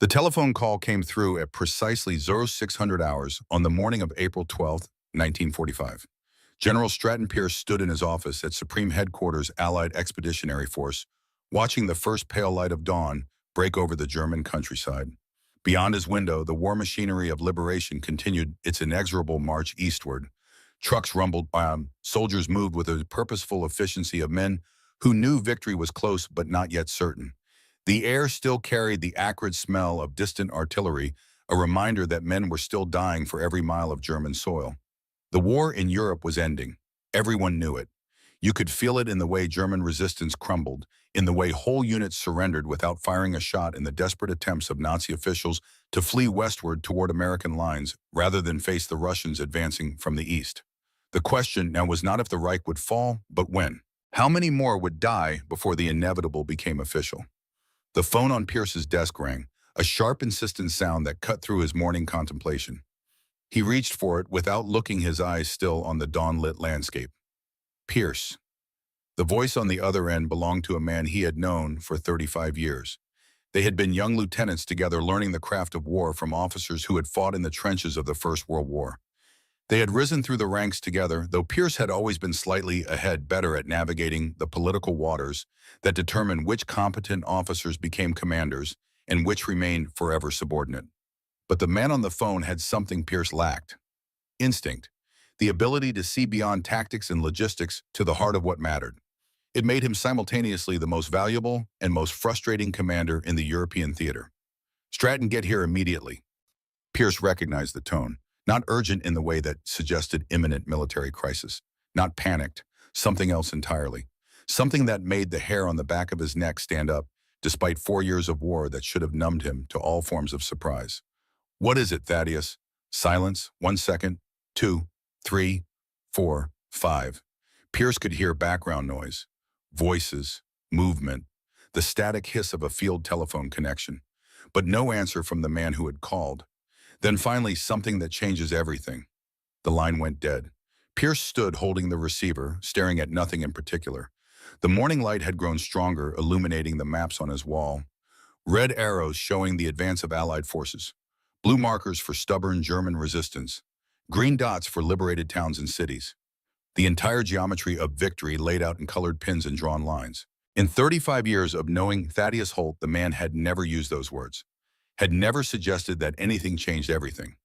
The telephone call came through at precisely 0600 hours on the morning of April 12th, 1945. General Stratton Pierce stood in his office at Supreme Headquarters Allied Expeditionary Force, watching the first pale light of dawn break over the German countryside. Beyond his window, the war machinery of liberation continued its inexorable march eastward. Trucks rumbled by, soldiers moved with a purposeful efficiency of men who knew victory was close but not yet certain. The air still carried the acrid smell of distant artillery, a reminder that men were still dying for every mile of German soil. The war in Europe was ending. Everyone knew it. You could feel it in the way German resistance crumbled, in the way whole units surrendered without firing a shot in the desperate attempts of Nazi officials to flee westward toward American lines rather than face the Russians advancing from the east. The question now was not if the Reich would fall, but when. How many more would die before the inevitable became official? The phone on Pierce's desk rang, a sharp, insistent sound that cut through his morning contemplation. He reached for it without looking, his eyes still on the dawn-lit landscape. Pierce. The voice on the other end belonged to a man he had known for 35 years. They had been young lieutenants together, learning the craft of war from officers who had fought in the trenches of the First World War. They had risen through the ranks together, though Pierce had always been slightly ahead, better at navigating the political waters that determine which competent officers became commanders and which remained forever subordinate. But the man on the phone had something Pierce lacked: instinct, the ability to see beyond tactics and logistics to the heart of what mattered. It made him simultaneously the most valuable and most frustrating commander in the European theater. "Stratton, get here immediately." Pierce recognized the tone. Not urgent in the way that suggested imminent military crisis. Not panicked. Something else entirely. Something that made the hair on the back of his neck stand up, despite 4 years of war that should have numbed him to all forms of surprise. "What is it, Thaddeus?" Silence. 1 second. 2, 3, 4, 5. Pierce could hear background noise. Voices. Movement. The static hiss of a field telephone connection. But no answer from the man who had called. Then finally, something that changes everything. The line went dead. Pierce stood holding the receiver, staring at nothing in particular. The morning light had grown stronger, illuminating the maps on his wall. Red arrows showing the advance of Allied forces. Blue markers for stubborn German resistance. Green dots for liberated towns and cities. The entire geometry of victory laid out in colored pins and drawn lines. In 35 years of knowing Thaddeus Holt, the man had never used those words. Had never suggested that anything changed everything.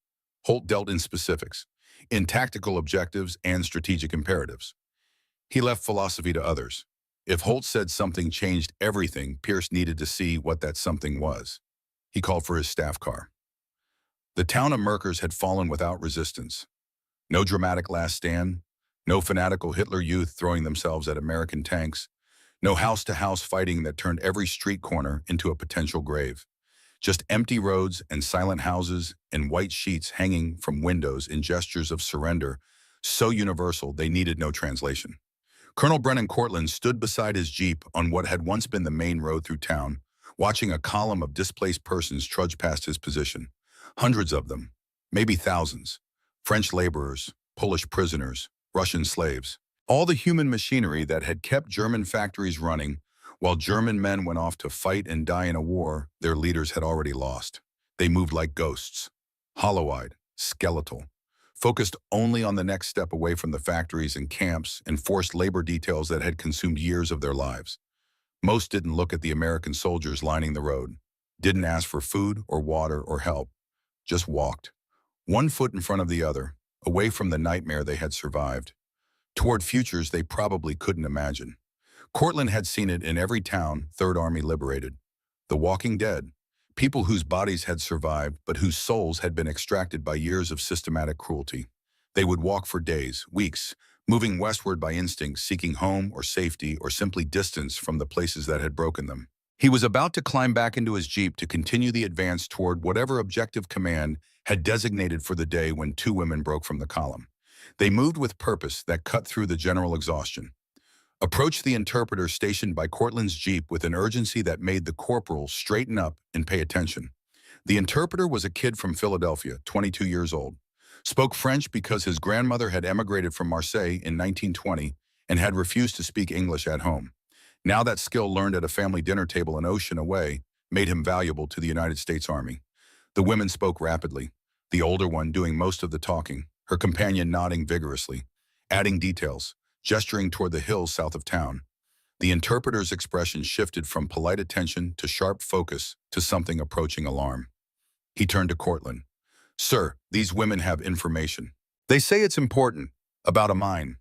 Holt dealt in specifics, in tactical objectives and strategic imperatives. He left philosophy to others. If Holt said something changed everything, Pierce needed to see what that something was. He called for his staff car. The town of Merkers had fallen without resistance. No dramatic last stand, no fanatical Hitler youth throwing themselves at American tanks, no house-to-house fighting that turned every street corner into a potential grave. Just empty roads and silent houses and white sheets hanging from windows in gestures of surrender, so universal they needed no translation. Colonel Brennan Cortlandt stood beside his jeep on what had once been the main road through town, watching a column of displaced persons trudge past his position. Hundreds of them, maybe thousands. French laborers, Polish prisoners, Russian slaves. All the human machinery that had kept German factories running while German men went off to fight and die in a war their leaders had already lost. They moved like ghosts, hollow-eyed, skeletal, focused only on the next step away from the factories and camps and forced labor details that had consumed years of their lives. Most didn't look at the American soldiers lining the road, didn't ask for food or water or help, just walked, one foot in front of the other, away from the nightmare they had survived, toward futures they probably couldn't imagine. Cortlandt had seen it in every town Third Army liberated. The walking dead, people whose bodies had survived but whose souls had been extracted by years of systematic cruelty. They would walk for days, weeks, moving westward by instinct, seeking home or safety or simply distance from the places that had broken them. He was about to climb back into his jeep to continue the advance toward whatever objective command had designated for the day when 2 women broke from the column. They moved with purpose that cut through the general exhaustion. Approached the interpreter stationed by Cortlandt's jeep with an urgency that made the corporal straighten up and pay attention. The interpreter was a kid from Philadelphia, 22 years old. Spoke French because his grandmother had emigrated from Marseille in 1920 and had refused to speak English at home. Now that skill learned at a family dinner table an ocean away made him valuable to the United States Army. The women spoke rapidly, the older one doing most of the talking, her companion nodding vigorously, adding details, gesturing toward the hills south of town. The interpreter's expression shifted from polite attention to sharp focus to something approaching alarm. He turned to Cortland. "Sir, these women have information. They say it's important, about a mine."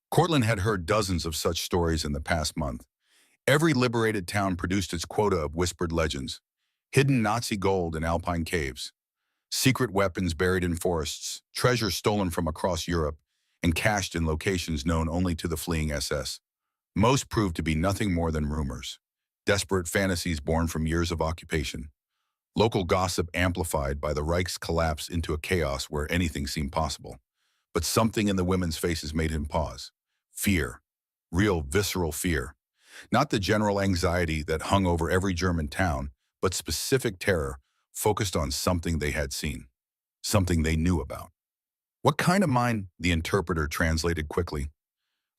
Cortland had heard dozens of such stories in the past month. Every liberated town produced its quota of whispered legends. Hidden Nazi gold in alpine caves, secret weapons buried in forests, treasure stolen from across Europe, and cached in locations known only to the fleeing SS. Most proved to be nothing more than rumors, desperate fantasies born from years of occupation. Local gossip amplified by the Reich's collapse into a chaos where anything seemed possible. But something in the women's faces made him pause. Fear. Real, visceral fear. Not the general anxiety that hung over every German town, but specific terror focused on something they had seen, something they knew about. "What kind of mine?" the interpreter translated quickly.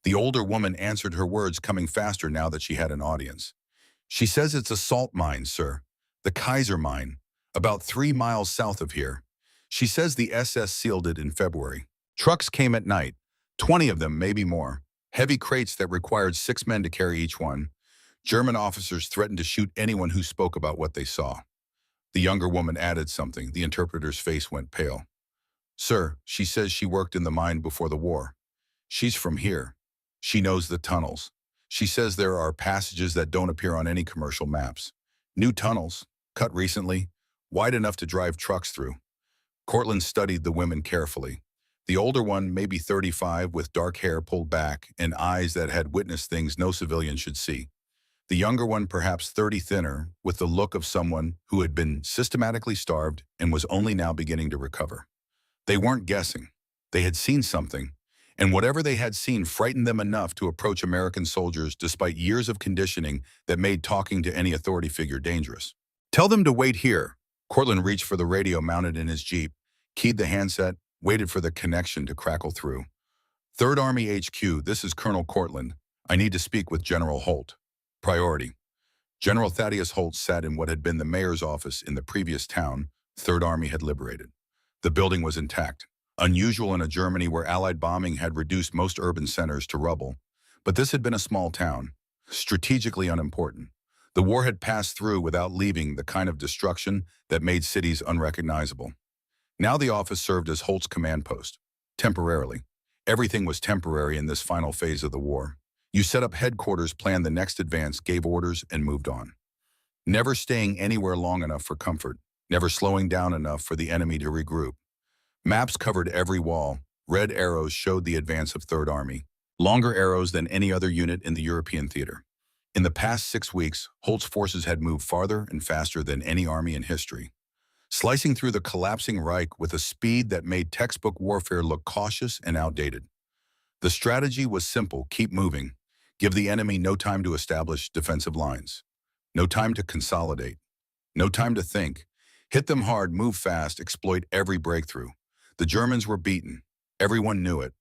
The older woman answered, her words coming faster now that she had an audience. "She says it's a salt mine, sir. The Kaiser mine, about 3 miles south of here. She says the SS sealed it in February. Trucks came at night, 20 of them, maybe more. Heavy crates that required 6 men to carry each one. German officers threatened to shoot anyone who spoke about what they saw." The younger woman added something. The interpreter's face went pale. "Sir, she says she worked in the mine before the war. She's from here. She knows the tunnels. She says there are passages that don't appear on any commercial maps. New tunnels, cut recently, wide enough to drive trucks through." Cortland studied the women carefully. The older one, maybe 35, with dark hair pulled back and eyes that had witnessed things no civilian should see. The younger one, perhaps 30, thinner, with the look of someone who had been systematically starved and was only now beginning to recover. They weren't guessing. They had seen something, and whatever they had seen frightened them enough to approach American soldiers despite years of conditioning that made talking to any authority figure dangerous. "Tell them to wait here." Cortland reached for the radio mounted in his Jeep, keyed the handset, waited for the connection to crackle through. "3rd Army HQ, this is Colonel Cortland. I need to speak with General Holt. Priority." General Thaddeus Holt sat in what had been the mayor's office in the previous town 3rd Army had liberated. The building was intact, unusual in a Germany where Allied bombing had reduced most urban centers to rubble. But this had been a small town, strategically unimportant. The war had passed through without leaving the kind of destruction that made cities unrecognizable. Now the office served as Holt's command post. Temporarily. Everything was temporary in this final phase of the war. You set up headquarters, planned the next advance, gave orders, and moved on. Never staying anywhere long enough for comfort, never slowing down enough for the enemy to regroup. Maps covered every wall. Red arrows showed the advance of 3rd Army, longer arrows than any other unit in the European theater. In the past 6 weeks, Holt's forces had moved farther and faster than any army in history, slicing through the collapsing Reich with a speed that made textbook warfare look cautious and outdated. The strategy was simple: keep moving. Give the enemy no time to establish defensive lines. No time to consolidate. No time to think. Hit them hard, move fast, exploit every breakthrough. The Germans were beaten. Everyone knew it.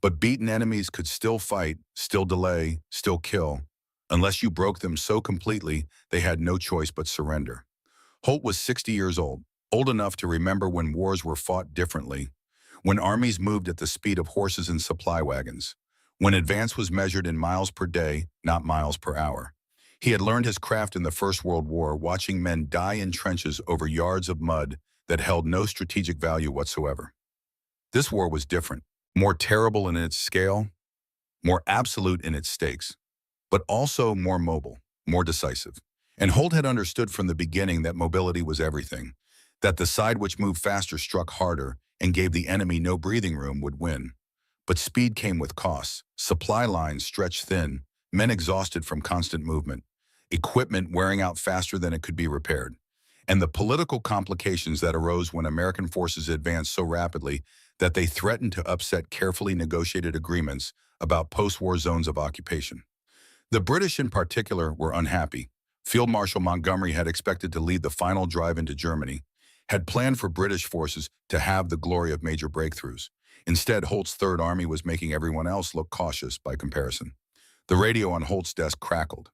But beaten enemies could still fight, still delay, still kill. Unless you broke them so completely, they had no choice but surrender. Holt was 60 years old enough to remember when wars were fought differently, when armies moved at the speed of horses and supply wagons, when advance was measured in miles per day, not miles per hour. He had learned his craft in the First World War, watching men die in trenches over yards of mud that held no strategic value whatsoever. This war was different, more terrible in its scale, more absolute in its stakes, but also more mobile, more decisive. And Holt had understood from the beginning that mobility was everything, that the side which moved faster struck harder and gave the enemy no breathing room would win. But speed came with costs, supply lines stretched thin, men exhausted from constant movement, equipment wearing out faster than it could be repaired, and the political complications that arose when American forces advanced so rapidly that they threatened to upset carefully negotiated agreements about post-war zones of occupation. The British in particular were unhappy. Field Marshal Montgomery had expected to lead the final drive into Germany, had planned for British forces to have the glory of major breakthroughs. Instead, Holt's 3rd Army was making everyone else look cautious by comparison. The radio on Holt's desk crackled.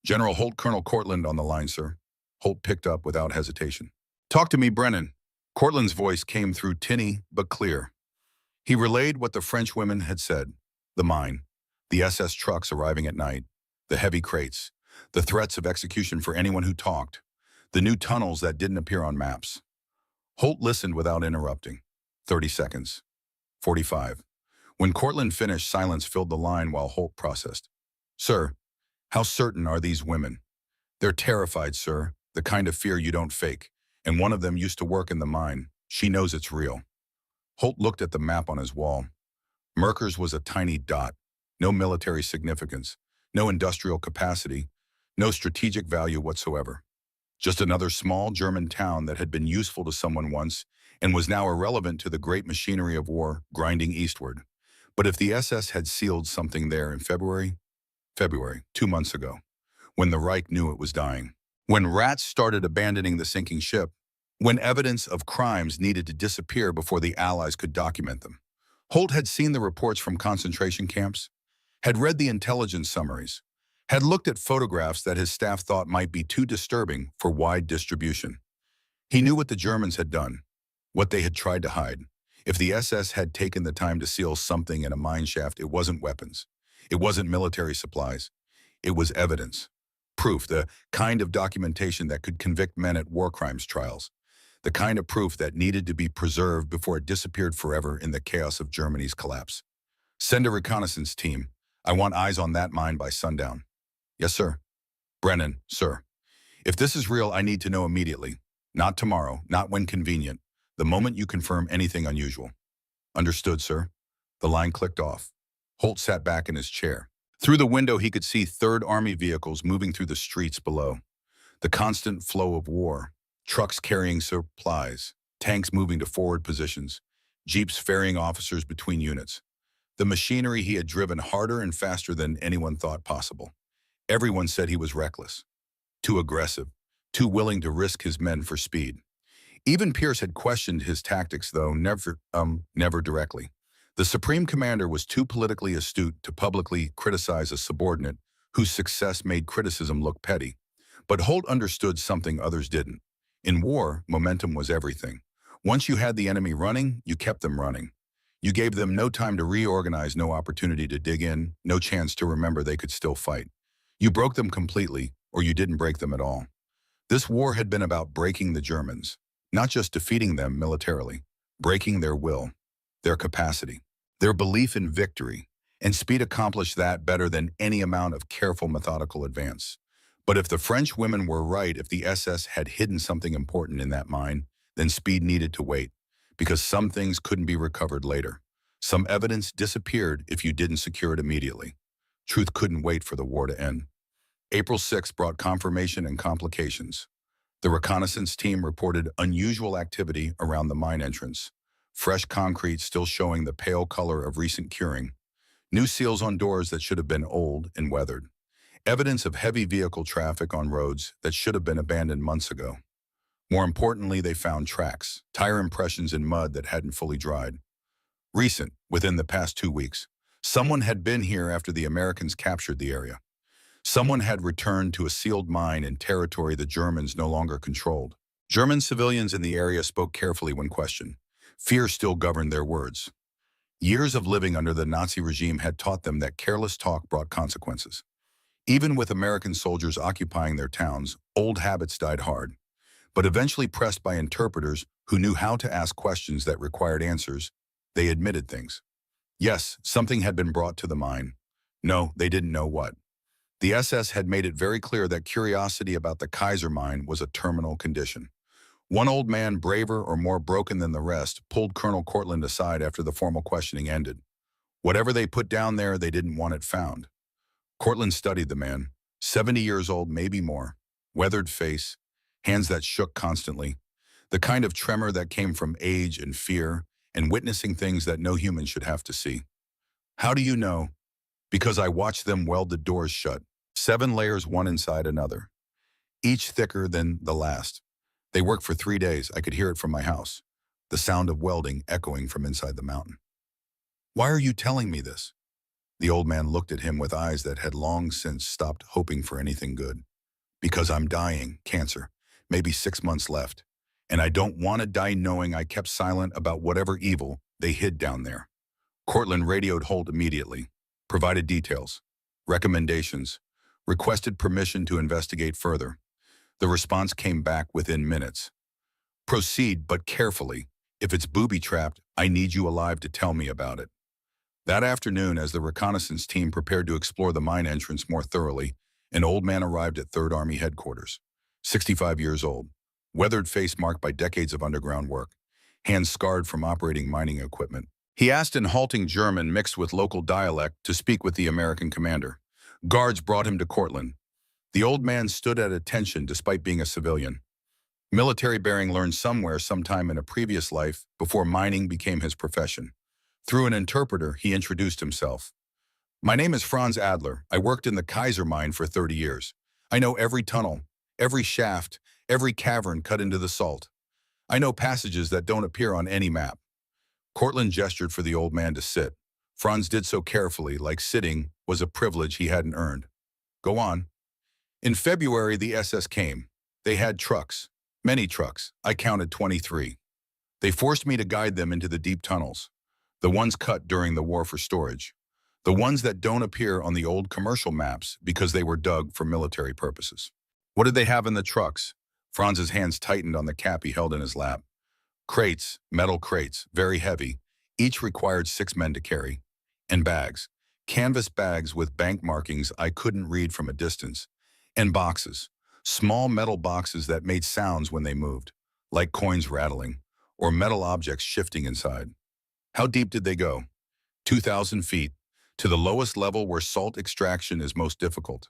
"General Holt, Colonel Cortland on the line, sir." Holt picked up without hesitation. Talk to me, Brennan. Cortland's voice came through tinny but clear. He relayed what the French women had said. The mine, the SS trucks arriving at night, the heavy crates, the threats of execution for anyone who talked, the new tunnels that didn't appear on maps. Holt listened without interrupting. 30 seconds. 45. When Cortland finished, silence filled the line while Holt processed. Sir, how certain are these women? They're terrified, sir, the kind of fear you don't fake. And one of them used to work in the mine. She knows it's real. Holt looked at the map on his wall. Merkers was a tiny dot. No military significance, no industrial capacity, no strategic value whatsoever. Just another small German town that had been useful to someone once and was now irrelevant to the great machinery of war grinding eastward. But if the SS had sealed something there in February, 2 months ago, when the Reich knew it was dying, when rats started abandoning the sinking ship, when evidence of crimes needed to disappear before the Allies could document them. Holt had seen the reports from concentration camps, had read the intelligence summaries, had looked at photographs that his staff thought might be too disturbing for wide distribution. He knew what the Germans had done, what they had tried to hide. If the SS had taken the time to seal something in a mine shaft, it wasn't weapons. It wasn't military supplies. It was evidence. Proof, the kind of documentation that could convict men at war crimes trials. The kind of proof that needed to be preserved before it disappeared forever in the chaos of Germany's collapse. Send a reconnaissance team. I want eyes on that mine by sundown. Yes, sir. Brennan, sir. If this is real, I need to know immediately. Not tomorrow, not when convenient. The moment you confirm anything unusual. Understood, sir. The line clicked off. Holt sat back in his chair. Through the window, he could see Third Army vehicles moving through the streets below. The constant flow of war. Trucks carrying supplies, tanks moving to forward positions, jeeps ferrying officers between units. The machinery he had driven harder and faster than anyone thought possible. Everyone said he was reckless, too aggressive, too willing to risk his men for speed. Even Pierce had questioned his tactics, though never directly. The Supreme Commander was too politically astute to publicly criticize a subordinate whose success made criticism look petty. But Holt understood something others didn't. In war, momentum was everything. Once you had the enemy running, you kept them running. You gave them no time to reorganize, no opportunity to dig in, no chance to remember they could still fight. You broke them completely, or you didn't break them at all. This war had been about breaking the Germans, not just defeating them militarily, breaking their will, their capacity, their belief in victory, and Speed accomplished that better than any amount of careful, methodical advance. But if the French women were right, if the SS had hidden something important in that mine, then Speed needed to wait, because some things couldn't be recovered later. Some evidence disappeared if you didn't secure it immediately. Truth couldn't wait for the war to end. April 6 brought confirmation and complications. The reconnaissance team reported unusual activity around the mine entrance. Fresh concrete still showing the pale color of recent curing. New seals on doors that should have been old and weathered. Evidence of heavy vehicle traffic on roads that should have been abandoned months ago. More importantly, they found tracks, tire impressions in mud that hadn't fully dried. Recent, within the past 2 weeks. Someone had been here after the Americans captured the area. Someone had returned to a sealed mine in territory the Germans no longer controlled. German civilians in the area spoke carefully when questioned. Fear still governed their words. Years of living under the Nazi regime had taught them that careless talk brought consequences. Even with American soldiers occupying their towns, old habits died hard. But eventually pressed by interpreters who knew how to ask questions that required answers, they admitted things. Yes, something had been brought to the mine. No, they didn't know what. The SS had made it very clear that curiosity about the Kaiser mine was a terminal condition. One old man, braver or more broken than the rest, pulled Colonel Cortland aside after the formal questioning ended. Whatever they put down there, they didn't want it found. Cortland studied the man, 70 years old, maybe more, weathered face, hands that shook constantly, the kind of tremor that came from age and fear and witnessing things that no human should have to see. How do you know? Because I watched them weld the doors shut, 7 layers one inside another, each thicker than the last. They worked for 3 days. I could hear it from my house, the sound of welding echoing from inside the mountain. Why are you telling me this? The old man looked at him with eyes that had long since stopped hoping for anything good. Because I'm dying, cancer. maybe 6 months left. And I don't want to die knowing I kept silent about whatever evil they hid down there. Cortland radioed Holt immediately, provided details, recommendations, requested permission to investigate further. The response came back within minutes. Proceed, but carefully. If it's booby-trapped, I need you alive to tell me about it. That afternoon, as the reconnaissance team prepared to explore the mine entrance more thoroughly, an old man arrived at 3rd Army headquarters. 65 years old, weathered face marked by decades of underground work, hands scarred from operating mining equipment. He asked in halting German mixed with local dialect to speak with the American commander. Guards brought him to Cortland. The old man stood at attention despite being a civilian. Military bearing learned somewhere sometime in a previous life before mining became his profession. Through an interpreter, he introduced himself. My name is Franz Adler. I worked in the Kaiser mine for 30 years. I know every tunnel, every shaft, every cavern cut into the salt. I know passages that don't appear on any map. Cortland gestured for the old man to sit. Franz did so carefully, like sitting was a privilege he hadn't earned. Go on. In February, the SS came. They had trucks, many trucks. I counted 23. They forced me to guide them into the deep tunnels, the ones cut during the war for storage, the ones that don't appear on the old commercial maps because they were dug for military purposes. What did they have in the trucks? Franz's hands tightened on the cap he held in his lap. Crates, metal crates, very heavy, each required 6 men to carry. And bags, canvas bags with bank markings I couldn't read from a distance. And boxes, small metal boxes that made sounds when they moved, like coins rattling, or metal objects shifting inside. How deep did they go? 2,000 feet, to the lowest level where salt extraction is most difficult,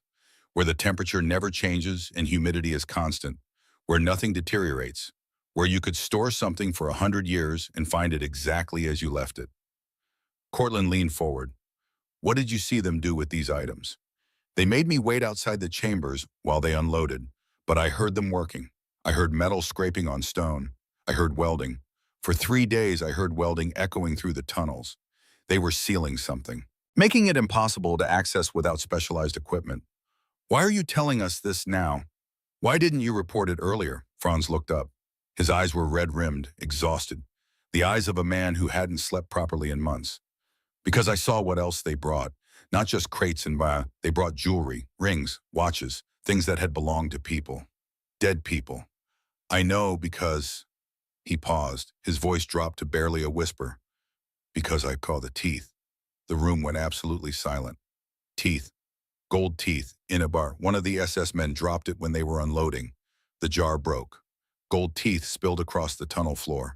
where the temperature never changes and humidity is constant, where nothing deteriorates, where you could store something for 100 years and find it exactly as you left it. Cortland leaned forward. What did you see them do with these items? They made me wait outside the chambers while they unloaded, but I heard them working. I heard metal scraping on stone. I heard welding. For 3 days, I heard welding echoing through the tunnels. They were sealing something, making it impossible to access without specialized equipment. Why are you telling us this now? Why didn't you report it earlier? Franz looked up. His eyes were red-rimmed, exhausted, the eyes of a man who hadn't slept properly in months. Because I saw what else they brought, not just crates and they brought jewelry, rings, watches, things that had belonged to people, dead people. I know because... He paused, his voice dropped to barely a whisper. Because I call the teeth. The room went absolutely silent. Teeth. Gold teeth, in a bar. One of the SS men dropped it when they were unloading. The jar broke. Gold teeth spilled across the tunnel floor.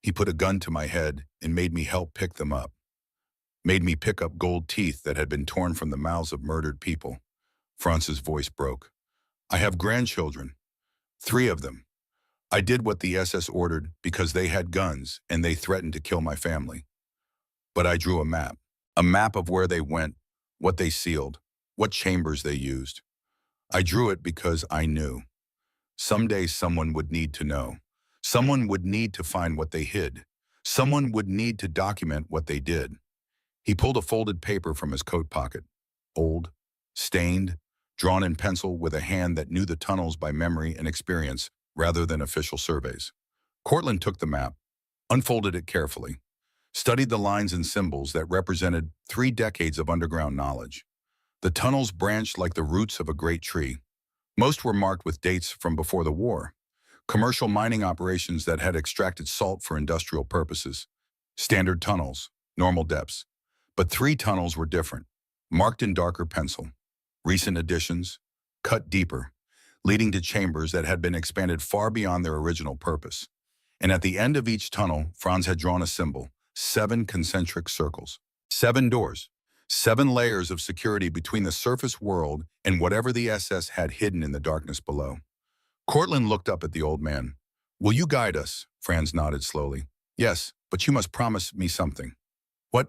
He put a gun to my head and made me help pick them up. Made me pick up gold teeth that had been torn from the mouths of murdered people. Franz's voice broke. I have grandchildren. 3 of them. I did what the SS ordered because they had guns and they threatened to kill my family. But I drew a map of where they went, what they sealed, what chambers they used. I drew it because I knew. Someday someone would need to know. Someone would need to find what they hid. Someone would need to document what they did. He pulled a folded paper from his coat pocket. Old, stained, drawn in pencil with a hand that knew the tunnels by memory and experience rather than official surveys. Cortland took the map, unfolded it carefully, studied the lines and symbols that represented 3 decades of underground knowledge. The tunnels branched like the roots of a great tree. Most were marked with dates from before the war, commercial mining operations that had extracted salt for industrial purposes, standard tunnels, normal depths. But 3 tunnels were different, marked in darker pencil, recent additions, cut deeper, leading to chambers that had been expanded far beyond their original purpose. And at the end of each tunnel, Franz had drawn a symbol, 7 concentric circles, 7 doors, 7 layers of security between the surface world and whatever the SS had hidden in the darkness below. Cortland looked up at the old man. Will you guide us? Franz nodded slowly. Yes, but you must promise me something. What?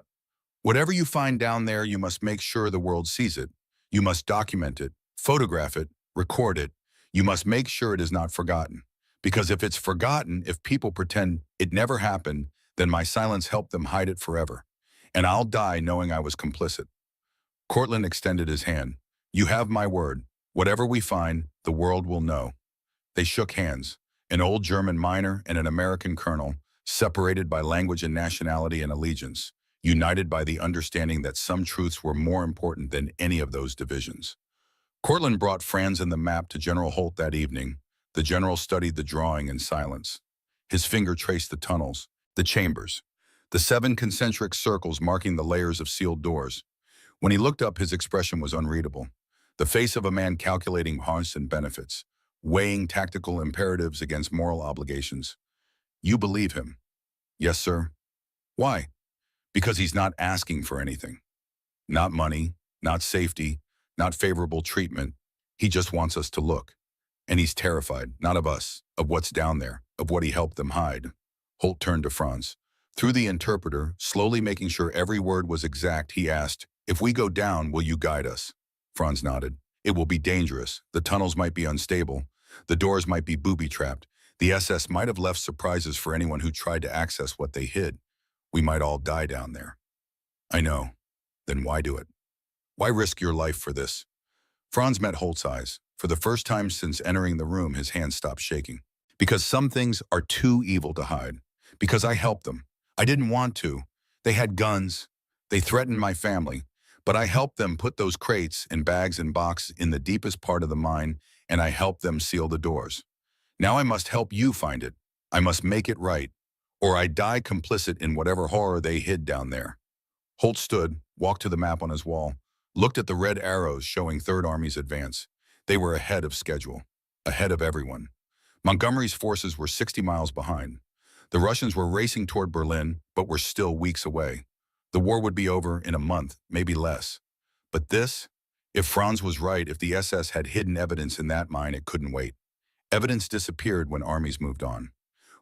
Whatever you find down there, you must make sure the world sees it. You must document it, photograph it, record it. You must make sure it is not forgotten. Because if it's forgotten, if people pretend it never happened, then my silence helped them hide it forever. And I'll die knowing I was complicit. Cortland extended his hand. You have my word. Whatever we find, the world will know. They shook hands, an old German miner and an American colonel, separated by language and nationality and allegiance, united by the understanding that some truths were more important than any of those divisions. Cortland brought Franz and the map to General Holt that evening. The general studied the drawing in silence. His finger traced the tunnels, the chambers, the 7 concentric circles marking the layers of sealed doors. When he looked up, his expression was unreadable. The face of a man calculating costs and benefits, weighing tactical imperatives against moral obligations. You believe him? Yes, sir. Why? Because he's not asking for anything. Not money, not safety, not favorable treatment. He just wants us to look. And he's terrified, not of us, of what's down there, of what he helped them hide. Holt turned to Franz. Through the interpreter, slowly making sure every word was exact, he asked, "If we go down, will you guide us?" Franz nodded. "It will be dangerous. The tunnels might be unstable. The doors might be booby-trapped. The SS might have left surprises for anyone who tried to access what they hid. We might all die down there." "I know. Then why do it? Why risk your life for this?" Franz met Holt's eyes. For the first time since entering the room, his hands stopped shaking. "Because some things are too evil to hide. Because I helped them. I didn't want to. They had guns. They threatened my family. But I helped them put those crates and bags and boxes in the deepest part of the mine, and I helped them seal the doors. Now I must help you find it. I must make it right, or I die complicit in whatever horror they hid down there." Holt stood, walked to the map on his wall, looked at the red arrows showing Third Army's advance. They were ahead of schedule, ahead of everyone. Montgomery's forces were 60 miles behind. The Russians were racing toward Berlin, but were still weeks away. The war would be over in a month, maybe less. But this, if Franz was right, if the SS had hidden evidence in that mine, it couldn't wait. Evidence disappeared when armies moved on.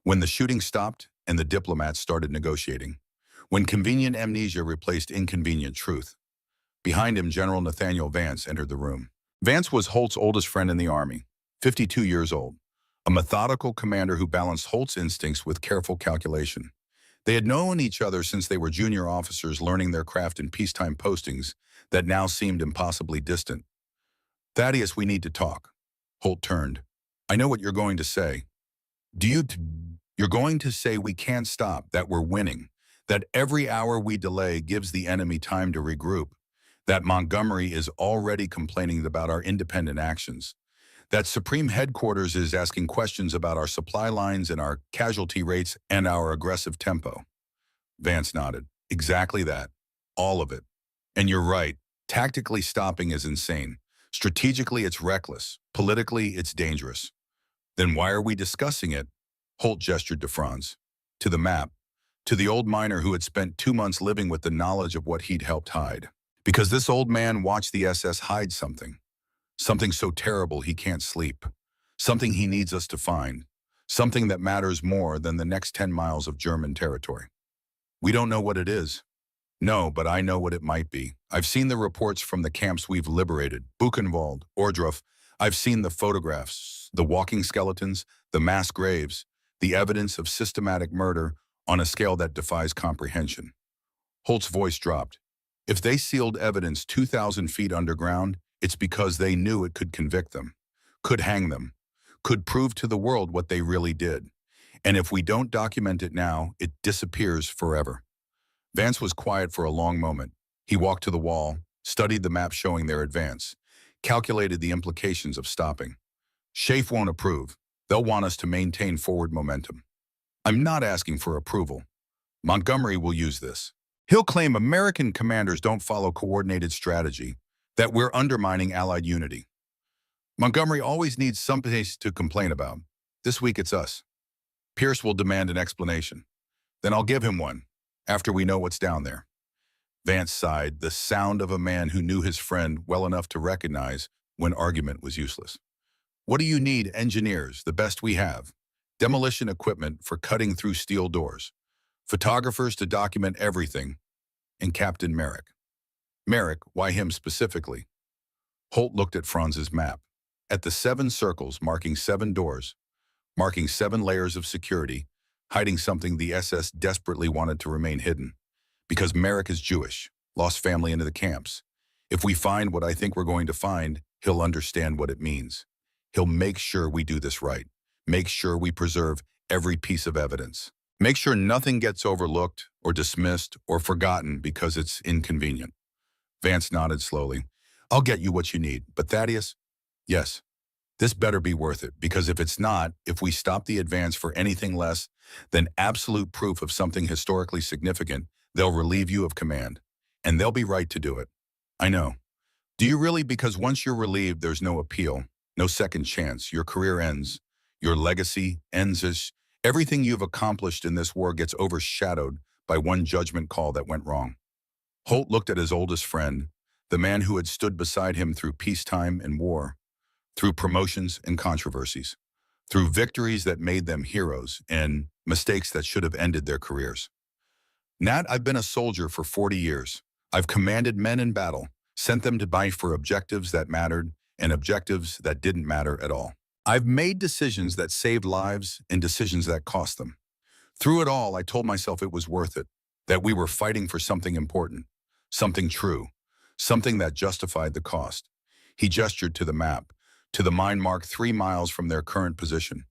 When the shooting stopped and the diplomats started negotiating. When convenient amnesia replaced inconvenient truth. Behind him, General Nathaniel Vance entered the room. Vance was Holt's oldest friend in the Army, 52 years old, a methodical commander who balanced Holt's instincts with careful calculation. They had known each other since they were junior officers learning their craft in peacetime postings that now seemed impossibly distant. "Thaddeus, we need to talk." Holt turned. "I know what you're going to say. You're going to say we can't stop, that we're winning, that every hour we delay gives the enemy time to regroup, that Montgomery is already complaining about our independent actions, that Supreme Headquarters is asking questions about our supply lines and our casualty rates and our aggressive tempo." Vance nodded. "Exactly that. All of it. And you're right. Tactically stopping is insane. Strategically, it's reckless. Politically, it's dangerous. Then why are we discussing it?" Holt gestured to Franz, to the map, to the old miner who had spent 2 months living with the knowledge of what he'd helped hide. "Because this old man watched the SS hide something. Something so terrible he can't sleep. Something he needs us to find. Something that matters more than the next 10 miles of German territory. We don't know what it is. No, but I know what it might be. I've seen the reports from the camps we've liberated, Buchenwald, Ohrdruf. I've seen the photographs, the walking skeletons, the mass graves, the evidence of systematic murder on a scale that defies comprehension." Holt's voice dropped. "If they sealed evidence 2,000 feet underground, it's because they knew it could convict them, could hang them, could prove to the world what they really did. And if we don't document it now, it disappears forever." Vance was quiet for a long moment. He walked to the wall, studied the map showing their advance, calculated the implications of stopping. "SHAEF won't approve. They'll want us to maintain forward momentum. I'm not asking for approval. Montgomery will use this. He'll claim American commanders don't follow coordinated strategy, that we're undermining Allied unity. Montgomery always needs something to complain about. This week it's us. Pierce will demand an explanation. Then I'll give him one, after we know what's down there." Vance sighed, the sound of a man who knew his friend well enough to recognize when argument was useless. "What do you need? Engineers, the best we have. Demolition equipment for cutting through steel doors. Photographers to document everything. And Captain Merrick." "Merrick, why him specifically?" Holt looked at Franz's map. At the 7 circles marking 7 doors, marking 7 layers of security, hiding something the SS desperately wanted to remain hidden. Because Merrick is Jewish, lost family into the camps. If we find what I think we're going to find, he'll understand what it means. He'll make sure we do this right. Make sure we preserve every piece of evidence. Make sure nothing gets overlooked or dismissed or forgotten because it's inconvenient. Vance nodded slowly. I'll get you what you need, but Thaddeus? Yes, this better be worth it, because if it's not, if we stop the advance for anything less than absolute proof of something historically significant, they'll relieve you of command. And they'll be right to do it. I know. Do you really? Because once you're relieved, there's no appeal, no second chance. Your career ends. Your legacy ends as everything you've accomplished in this war gets overshadowed by one judgment call that went wrong. Holt looked at his oldest friend, the man who had stood beside him through peacetime and war, through promotions and controversies, through victories that made them heroes and mistakes that should have ended their careers. Nat, I've been a soldier for 40 years. I've commanded men in battle, sent them to fight for objectives that mattered and objectives that didn't matter at all. I've made decisions that saved lives and decisions that cost them. Through it all, I told myself it was worth it, that we were fighting for something important, something true, something that justified the cost. He gestured to the map, to the mine marked 3 miles from their current position,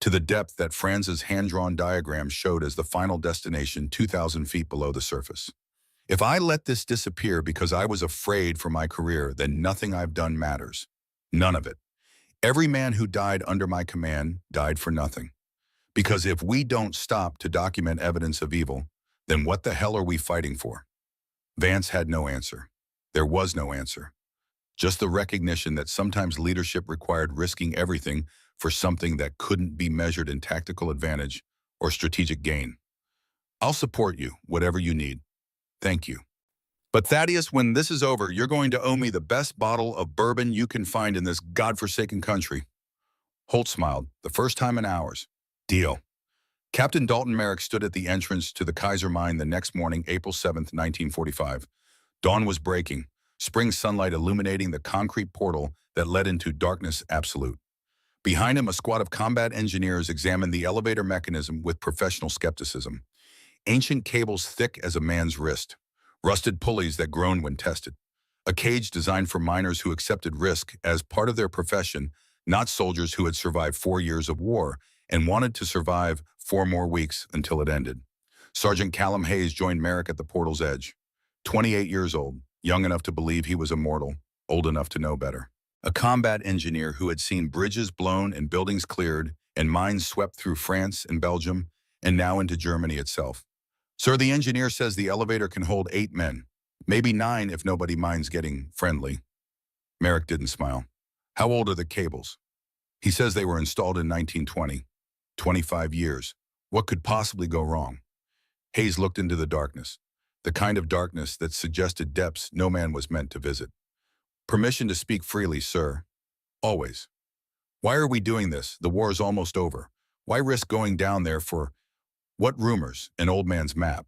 to the depth that Franz's hand-drawn diagram showed as the final destination 2,000 feet below the surface. If I let this disappear because I was afraid for my career, then nothing I've done matters. None of it. Every man who died under my command died for nothing. Because if we don't stop to document evidence of evil, then what the hell are we fighting for? Vance had no answer. There was no answer. Just the recognition that sometimes leadership required risking everything for something that couldn't be measured in tactical advantage or strategic gain. I'll support you, whatever you need. Thank you. But Thaddeus, when this is over, you're going to owe me the best bottle of bourbon you can find in this godforsaken country. Holt smiled, the first time in hours. Deal. Captain Dalton Merrick stood at the entrance to the Kaiser mine the next morning, April 7th, 1945. Dawn was breaking, spring sunlight illuminating the concrete portal that led into darkness absolute. Behind him, a squad of combat engineers examined the elevator mechanism with professional skepticism. Ancient cables thick as a man's wrist, rusted pulleys that groaned when tested. A cage designed for miners who accepted risk as part of their profession, not soldiers who had survived 4 years of war and wanted to survive 4 more weeks until it ended. Sergeant Callum Hayes joined Merrick at the portal's edge. 28 years old, young enough to believe he was immortal, old enough to know better. A combat engineer who had seen bridges blown and buildings cleared and mines swept through France and Belgium and now into Germany itself. Sir, the engineer says the elevator can hold 8 men, maybe 9 if nobody minds getting friendly. Merrick didn't smile. How old are the cables? He says they were installed in 1920. 25 years. What could possibly go wrong? Hayes looked into the darkness, the kind of darkness that suggested depths no man was meant to visit. Permission to speak freely, sir. Always. Why are we doing this? The war is almost over. Why risk going down there for what rumors? An old man's map.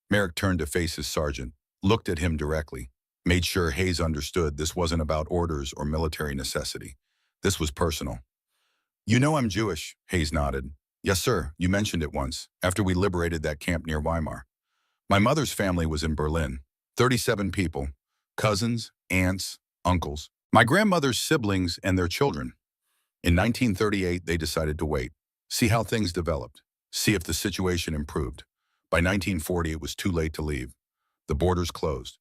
Merrick turned to face his sergeant, looked at him directly, made sure Hayes understood this wasn't about orders or military necessity. This was personal. You know I'm Jewish, Hayes nodded. Yes, sir, you mentioned it once, after we liberated that camp near Weimar. My mother's family was in Berlin. 37 people, cousins, aunts, uncles, my grandmother's siblings and their children. In 1938, they decided to wait, see how things developed, see if the situation improved. By 1940, it was too late to leave. The borders closed.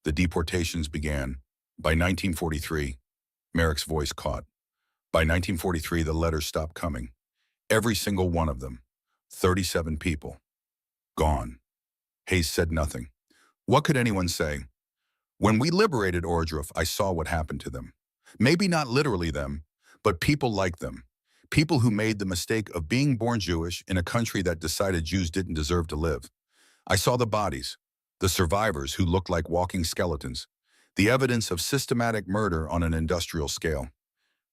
The deportations began. By 1943, Merrick's voice caught. By 1943, the letters stopped coming. Every single one of them. 37 people. Gone. Hayes said nothing. What could anyone say? When we liberated Ohrdruf, I saw what happened to them. Maybe not literally them, but people like them. People who made the mistake of being born Jewish in a country that decided Jews didn't deserve to live. I saw the bodies, the survivors who looked like walking skeletons, the evidence of systematic murder on an industrial scale.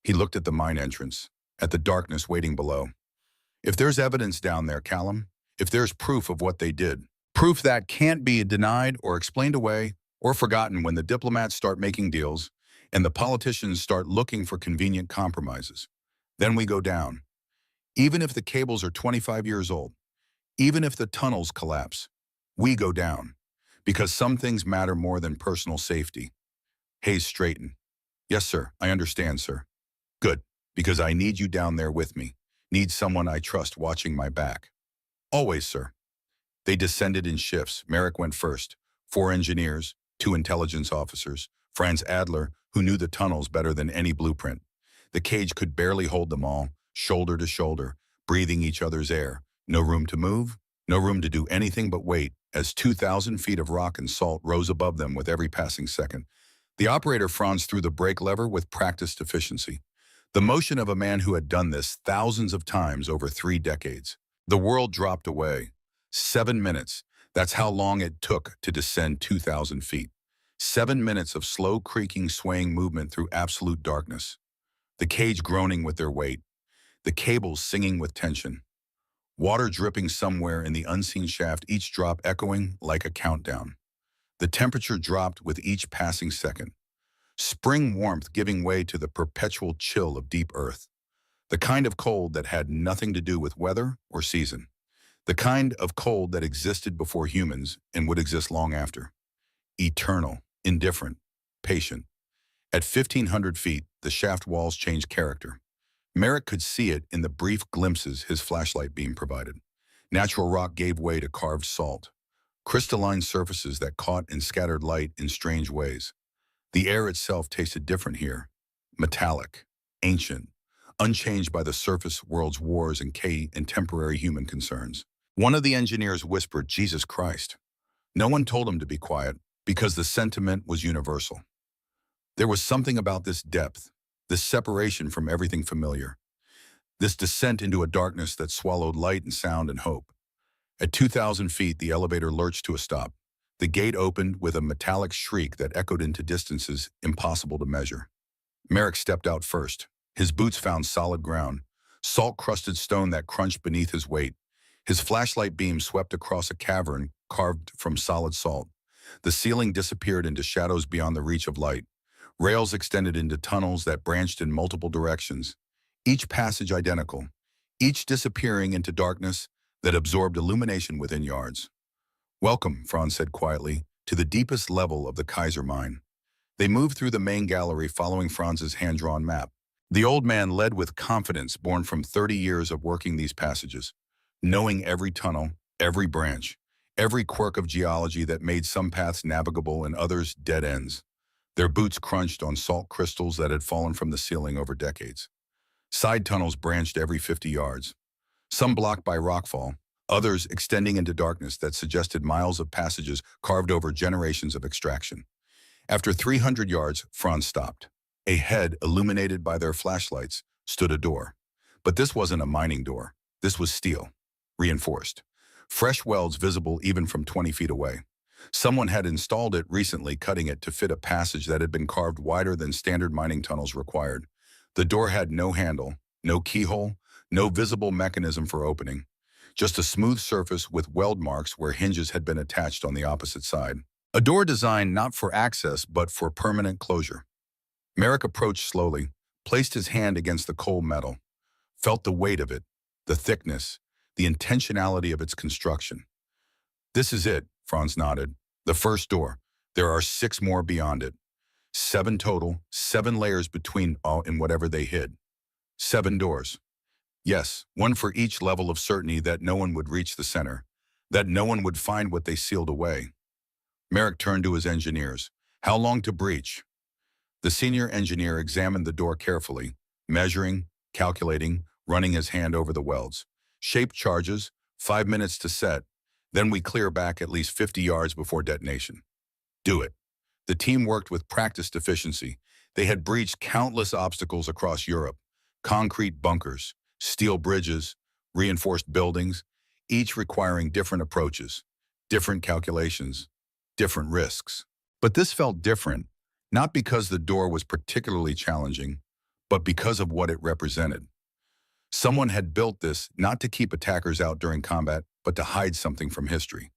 He looked at the mine entrance, at the darkness waiting below. If there's evidence down there, Callum, if there's proof of what they did, proof that can't be denied or explained away or forgotten when the diplomats start making deals and the politicians start looking for convenient compromises, then we go down. Even if the cables are 25 years old, even if the tunnels collapse, we go down. Because some things matter more than personal safety. Hayes straightened. Yes, sir, I understand, sir. Good, Because I need you down there with me. Need someone I trust watching my back. Always, sir. They descended in shifts. Merrick went first. 4 engineers, 2 intelligence officers, Franz Adler, who knew the tunnels better than any blueprint. The cage could barely hold them all, shoulder to shoulder, breathing each other's air. No room to move, no room to do anything but wait, as 2,000 feet of rock and salt rose above them with every passing second. The operator Franz threw the brake lever with practiced efficiency. The motion of a man who had done this thousands of times over 3 decades. The world dropped away. 7 minutes. That's how long it took to descend 2,000 feet. 7 minutes of slow creaking, swaying movement through absolute darkness. The cage groaning with their weight. The cables singing with tension. Water dripping somewhere in the unseen shaft, each drop echoing like a countdown. The temperature dropped with each passing second. Spring warmth giving way to the perpetual chill of deep earth. The kind of cold that had nothing to do with weather or season. The kind of cold that existed before humans and would exist long after. Eternal, indifferent, patient. At 1,500 feet, the shaft walls changed character. Merrick could see it in the brief glimpses his flashlight beam provided. Natural rock gave way to carved salt. Crystalline surfaces that caught and scattered light in strange ways. The air itself tasted different here. Metallic, ancient, unchanged by the surface world's wars and temporary human concerns. One of the engineers whispered, "Jesus Christ." No one told him to be quiet, because the sentiment was universal. There was something about this depth, this separation from everything familiar, this descent into a darkness that swallowed light and sound and hope. At 2,000 feet, the elevator lurched to a stop. The gate opened with a metallic shriek that echoed into distances impossible to measure. Merrick stepped out first. His boots found solid ground, salt-crusted stone that crunched beneath his weight. His flashlight beam swept across a cavern carved from solid salt. The ceiling disappeared into shadows beyond the reach of light. Rails extended into tunnels that branched in multiple directions, each passage identical, each disappearing into darkness that absorbed illumination within yards. "Welcome," Franz said quietly, "to the deepest level of the Kaiser mine." They moved through the main gallery following Franz's hand-drawn map. The old man led with confidence born from 30 years of working these passages, knowing every tunnel, every branch, every quirk of geology that made some paths navigable and others dead ends. Their boots crunched on salt crystals that had fallen from the ceiling over decades. Side tunnels branched every 50 yards, some blocked by rockfall, others extending into darkness that suggested miles of passages carved over generations of extraction. After 300 yards, Franz stopped. Ahead, illuminated by their flashlights, stood a door. But this wasn't a mining door. This was steel, reinforced. Fresh welds visible even from 20 feet away. Someone had installed it recently, cutting it to fit a passage that had been carved wider than standard mining tunnels required. The door had no handle, no keyhole, no visible mechanism for opening. Just a smooth surface with weld marks where hinges had been attached on the opposite side. A door designed not for access, but for permanent closure. Merrick approached slowly, placed his hand against the cold metal, felt the weight of it, the thickness, the intentionality of its construction. "This is it," Franz nodded. "The first door. There are 6 more beyond it. 7 total, 7 layers between all in whatever they hid. 7 doors. Yes, one for each level of certainty that no one would reach the center, that no one would find what they sealed away." Merrick turned to his engineers. "How long to breach?" The senior engineer examined the door carefully, measuring, calculating, running his hand over the welds. "Shape charges, 5 minutes to set, then we clear back at least 50 yards before detonation." "Do it." The team worked with practiced efficiency. They had breached countless obstacles across Europe, concrete bunkers, steel bridges, reinforced buildings, each requiring different approaches, different calculations, different risks. But this felt different, not because the door was particularly challenging, but because of what it represented. Someone had built this not to keep attackers out during combat, but to hide something from history,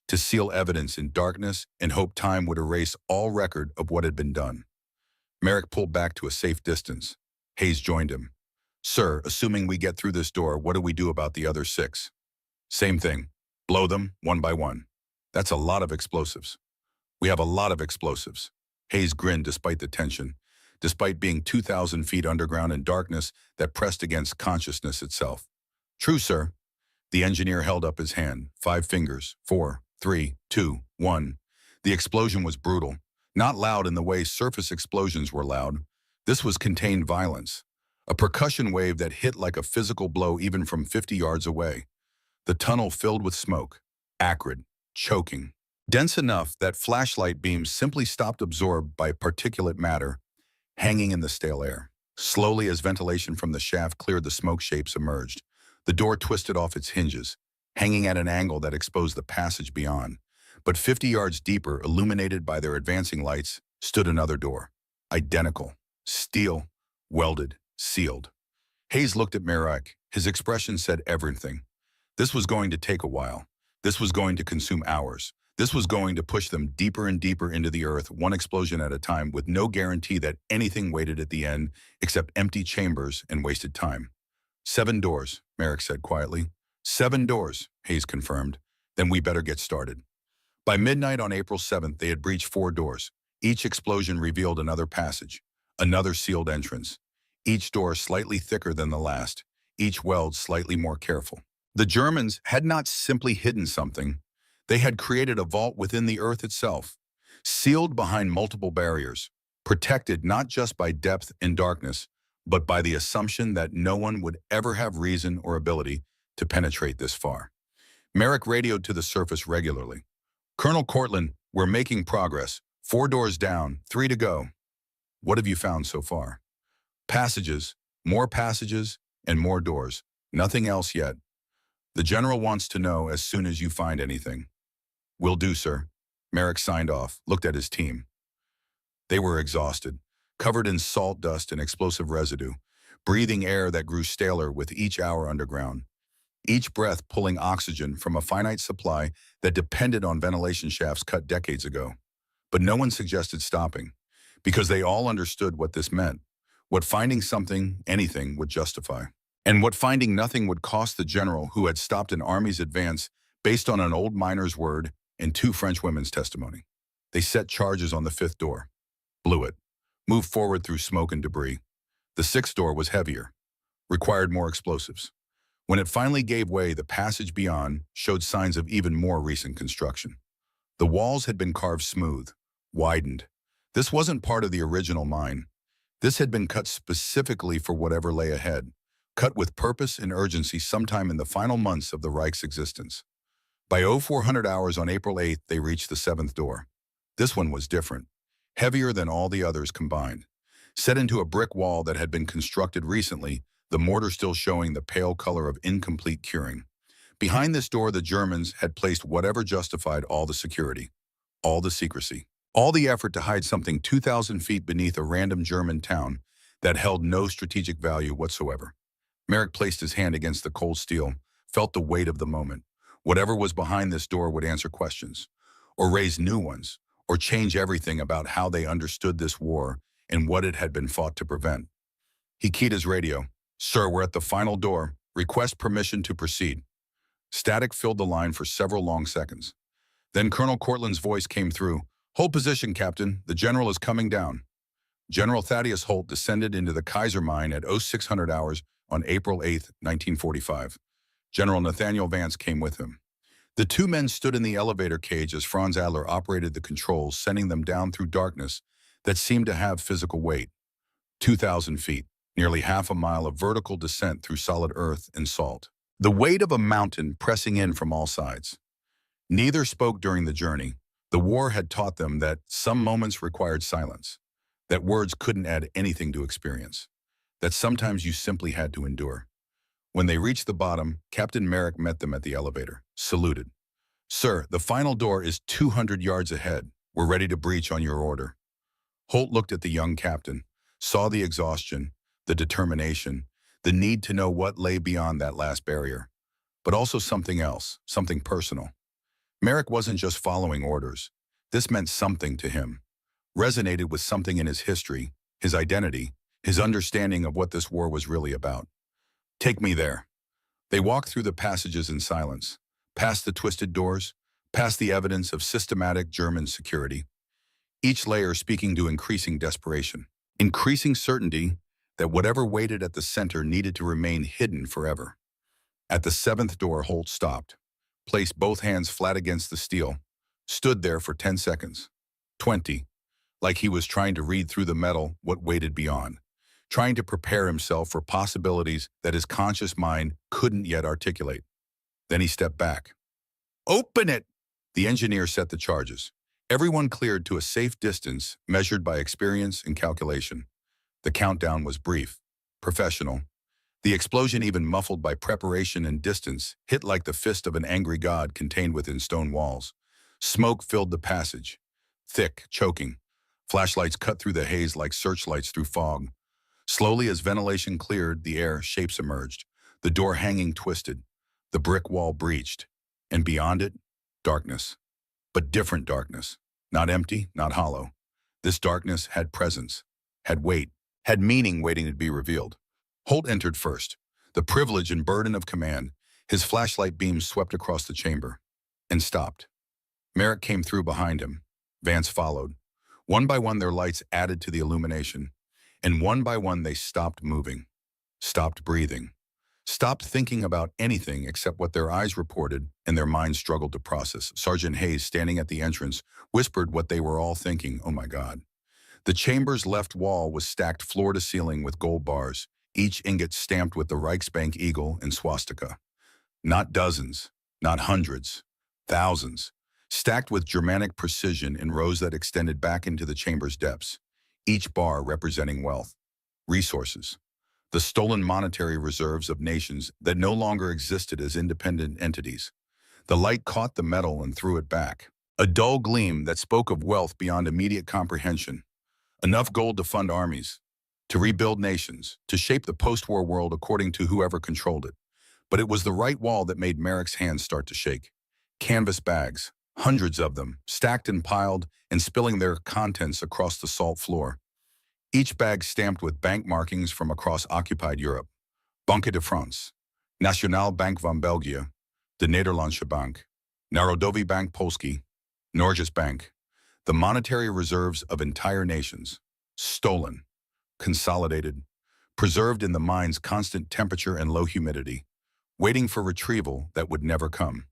to seal evidence in darkness and hope time would erase all record of what had been done. Merrick pulled back to a safe distance. Hayes joined him. "Sir, assuming we get through this door, what do we do about the other 6? "Same thing. Blow them, one by one." "That's a lot of explosives." "We have a lot of explosives." Hayes grinned despite the tension. despite being 2,000 feet underground in darkness that pressed against consciousness itself. True, sir. The engineer held up his hand, 5 fingers, 4, 3, 2, 1. The explosion was brutal, not loud in the way surface explosions were loud. This was contained violence, a percussion wave that hit like a physical blow even from 50 yards away. The tunnel filled with smoke, acrid, choking, dense enough that flashlight beams simply stopped absorbed by particulate matter hanging in the stale air. Slowly, as ventilation from the shaft cleared, the smoke shapes emerged. The door twisted off its hinges, hanging at an angle that exposed the passage beyond. But 50 yards deeper, illuminated by their advancing lights, stood another door. Identical. Steel. Welded. Sealed. Hayes looked at Merrick. His expression said everything. This was going to take a while. This was going to consume hours. This was going to push them deeper and deeper into the earth, one explosion at a time, with no guarantee that anything waited at the end except empty chambers and wasted time. 7 doors, Merrick said quietly. 7 doors, Hayes confirmed. Then we better get started. By midnight on April 7th, they had breached 4 doors. Each explosion revealed another passage, another sealed entrance. Each door slightly thicker than the last, each weld slightly more careful. The Germans had not simply hidden something. They had created a vault within the earth itself, sealed behind multiple barriers, protected not just by depth and darkness, but by the assumption that no one would ever have reason or ability to penetrate this far. Merrick radioed to the surface regularly. Colonel Cortlandt, we're making progress. 4 doors down, 3 to go. What have you found so far? Passages, and more doors. Nothing else yet. The general wants to know as soon as you find anything. Will do, sir. Merrick signed off, looked at his team. They were exhausted, covered in salt dust and explosive residue, breathing air that grew staler with each hour underground, each breath pulling oxygen from a finite supply that depended on ventilation shafts cut decades ago. But no one suggested stopping, because they all understood what this meant, what finding something, anything, would justify, and what finding nothing would cost the general who had stopped an army's advance based on an old miner's word and 2 French women's testimony. They set charges on the 5th door, blew it, moved forward through smoke and debris. The 6th door was heavier, required more explosives. When it finally gave way, the passage beyond showed signs of even more recent construction. The walls had been carved smooth, widened. This wasn't part of the original mine. This had been cut specifically for whatever lay ahead, cut with purpose and urgency sometime in the final months of the Reich's existence. By 0400 hours on April 8th, they reached the 7th door. This one was different, heavier than all the others combined. Set into a brick wall that had been constructed recently, the mortar still showing the pale color of incomplete curing. Behind this door, the Germans had placed whatever justified all the security, all the secrecy, all the effort to hide something 2,000 feet beneath a random German town that held no strategic value whatsoever. Merrick placed his hand against the cold steel, felt the weight of the moment. Whatever was behind this door would answer questions, or raise new ones, or change everything about how they understood this war and what it had been fought to prevent. He keyed his radio. Sir, we're at the final door. Request permission to proceed. Static filled the line for several long seconds. Then Colonel Cortlandt's voice came through. Hold position, Captain. The general is coming down. General Thaddeus Holt descended into the Kaiser mine at 0600 hours on April 8, 1945. General Nathaniel Vance came with him. The 2 men stood in the elevator cage as Franz Adler operated the controls, sending them down through darkness that seemed to have physical weight. 2,000 feet, nearly half a mile of vertical descent through solid earth and salt. The weight of a mountain pressing in from all sides. Neither spoke during the journey. The war had taught them that some moments required silence, that words couldn't add anything to experience, that sometimes you simply had to endure. When they reached the bottom, Captain Merrick met them at the elevator, saluted. Sir, the final door is 200 yards ahead. We're ready to breach on your order. Holt looked at the young captain, saw the exhaustion, the determination, the need to know what lay beyond that last barrier, but also something else, something personal. Merrick wasn't just following orders. This meant something to him, resonated with something in his history, his identity, his understanding of what this war was really about. Take me there. They walked through the passages in silence, past the twisted doors, past the evidence of systematic German security, each layer speaking to increasing desperation. increasing certainty that whatever waited at the center needed to remain hidden forever. At the seventh door, Holt stopped, placed both hands flat against the steel, stood there for 10 seconds. 20, like he was trying to read through the metal what waited beyond, trying to prepare himself for possibilities that his conscious mind couldn't yet articulate. Then he stepped back. "Open it!" The engineer set the charges. Everyone cleared to a safe distance measured by experience and calculation. The countdown was brief, professional. The explosion, even muffled by preparation and distance, hit like the fist of an angry god contained within stone walls. Smoke filled the passage, thick, choking. Flashlights cut through the haze like searchlights through fog. Slowly, as ventilation cleared, the air shapes emerged. The door hanging twisted. The brick wall breached. And beyond it, darkness. But different darkness. Not empty, not hollow. This darkness had presence, had weight, had meaning waiting to be revealed. Holt entered first, the privilege and burden of command. His flashlight beams swept across the chamber, and stopped. Merrick came through behind him. Vance followed. One by one, their lights added to the illumination, and one by one, they stopped moving, stopped breathing, stopped thinking about anything except what their eyes reported and their minds struggled to process. Sergeant Hayes, standing at the entrance, whispered what they were all thinking. Oh my God. The chamber's left wall was stacked floor to ceiling with gold bars, each ingot stamped with the Reichsbank eagle and swastika. Not dozens, not hundreds, thousands, stacked with Germanic precision in rows that extended back into the chamber's depths, each bar representing wealth, resources, the stolen monetary reserves of nations that no longer existed as independent entities. The light caught the metal and threw it back, a dull gleam that spoke of wealth beyond immediate comprehension. Enough gold to fund armies, to rebuild nations, to shape the post-war world according to whoever controlled it. But it was the right wall that made Merrick's hands start to shake. Canvas bags, hundreds of them, stacked and piled and spilling their contents across the salt floor. Each bag stamped with bank markings from across occupied Europe. Banque de France, Nationale Bank van België, de Nederlandse Bank, Narodowy Bank Polski, Norges Bank. The monetary reserves of entire nations, stolen, consolidated, preserved in the mind's constant temperature and low humidity, waiting for retrieval that would never come.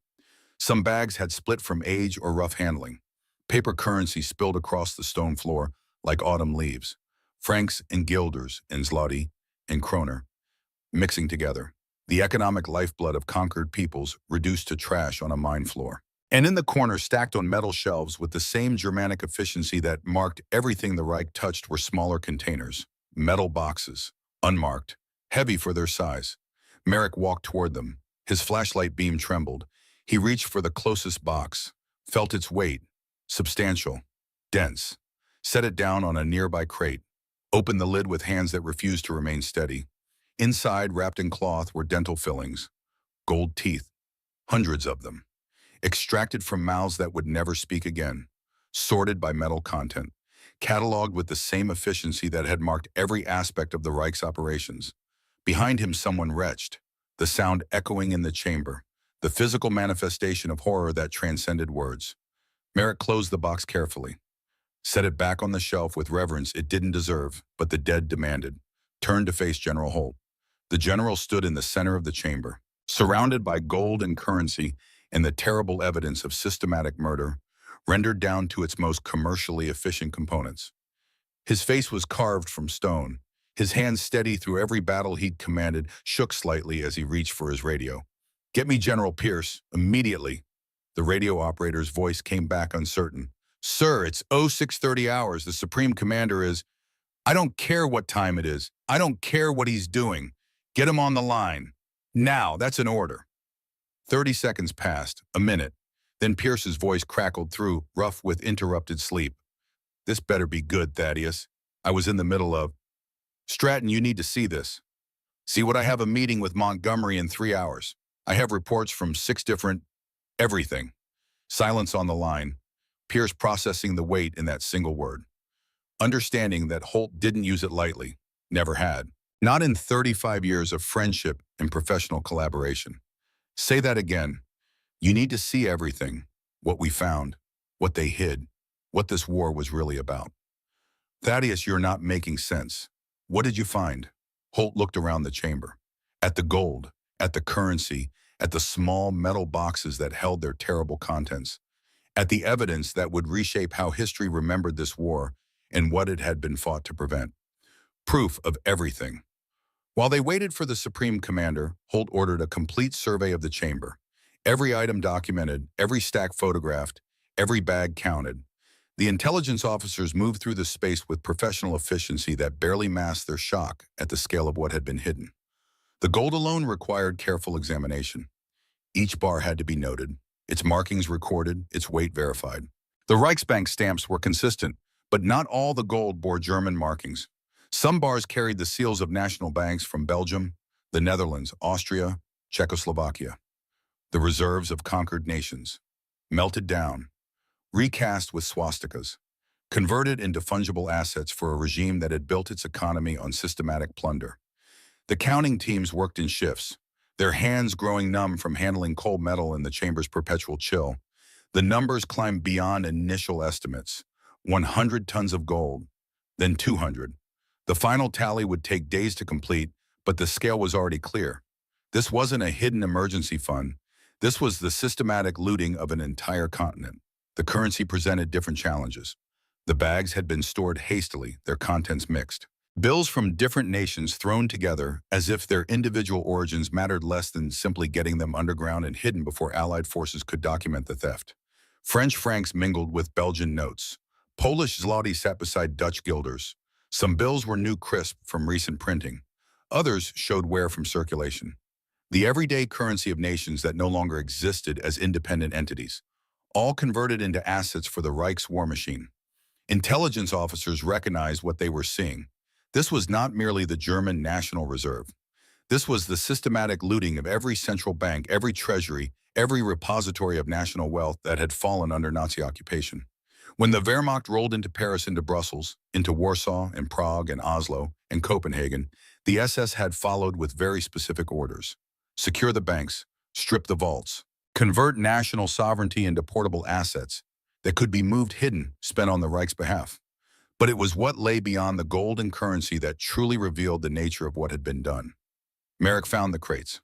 Some bags had split from age or rough handling. Paper currency spilled across the stone floor like autumn leaves. Francs and guilders and zloty and kroner, mixing together. The economic lifeblood of conquered peoples reduced to trash on a mine floor. And in the corner, stacked on metal shelves with the same Germanic efficiency that marked everything the Reich touched, were smaller containers, metal boxes, unmarked, heavy for their size. Merrick walked toward them. His flashlight beam trembled. He reached for the closest box, felt its weight, substantial, dense, set it down on a nearby crate, opened the lid with hands that refused to remain steady. Inside, wrapped in cloth, were dental fillings, gold teeth, hundreds of them, extracted from mouths that would never speak again, sorted by metal content, cataloged with the same efficiency that had marked every aspect of the Reich's operations. Behind him, someone retched, the sound echoing in the chamber, the physical manifestation of horror that transcended words. Merrick closed the box carefully, set it back on the shelf with reverence it didn't deserve, but the dead demanded, turned to face General Holt. The general stood in the center of the chamber, surrounded by gold and currency and the terrible evidence of systematic murder, rendered down to its most commercially efficient components. His face was carved from stone. His hands, steady through every battle he'd commanded, shook slightly as he reached for his radio. "Get me General Pierce, immediately." The radio operator's voice came back uncertain. "Sir, it's 0630 hours. The Supreme Commander is—" "I don't care what time it is. I don't care what he's doing. Get him on the line. Now, that's an order." 30 seconds passed, a minute. Then Pierce's voice crackled through, rough with interrupted sleep. "This better be good, Thaddeus. I was in the middle of— Stratton, you need to see this. See what I have a meeting with Montgomery in 3 hours. I have reports from 6 different— everything." Silence on the line. Pierce processing the weight in that single word. Understanding that Holt didn't use it lightly. Never had. Not in 35 years of friendship and professional collaboration. "Say that again. You need to see everything. What we found. What they hid. What this war was really about." Thaddeus, you're not making sense. What did you find? Holt looked around the chamber. At the gold, at the currency, at the small metal boxes that held their terrible contents, at the evidence that would reshape how history remembered this war and what it had been fought to prevent. Proof of everything. While they waited for the Supreme Commander, Holt ordered a complete survey of the chamber. Every item documented, every stack photographed, every bag counted. The intelligence officers moved through the space with professional efficiency that barely masked their shock at the scale of what had been hidden. The gold alone required careful examination. Each bar had to be noted, its markings recorded, its weight verified. The Reichsbank stamps were consistent, but not all the gold bore German markings. Some bars carried the seals of national banks from Belgium, the Netherlands, Austria, Czechoslovakia. The reserves of conquered nations. Melted down, recast with swastikas, converted into fungible assets for a regime that had built its economy on systematic plunder. The counting teams worked in shifts, their hands growing numb from handling cold metal in the chamber's perpetual chill. The numbers climbed beyond initial estimates. 100 tons of gold, then 200. The final tally would take days to complete, but the scale was already clear. This wasn't a hidden emergency fund. This was the systematic looting of an entire continent. The currency presented different challenges. The bags had been stored hastily, their contents mixed. Bills from different nations thrown together as if their individual origins mattered less than simply getting them underground and hidden before Allied forces could document the theft. French francs mingled with Belgian notes. Polish zloty sat beside Dutch guilders. Some bills were new crisp from recent printing. Others showed wear from circulation. The everyday currency of nations that no longer existed as independent entities, all converted into assets for the Reich's war machine. Intelligence officers recognized what they were seeing. This was not merely the German National Reserve. This was the systematic looting of every central bank, every treasury, every repository of national wealth that had fallen under Nazi occupation. When the Wehrmacht rolled into Paris, into Brussels, into Warsaw and Prague and Oslo and Copenhagen, the SS had followed with very specific orders. Secure the banks, strip the vaults, convert national sovereignty into portable assets that could be moved hidden, spent on the Reich's behalf. But it was what lay beyond the gold and currency that truly revealed the nature of what had been done. Merrick found the crates,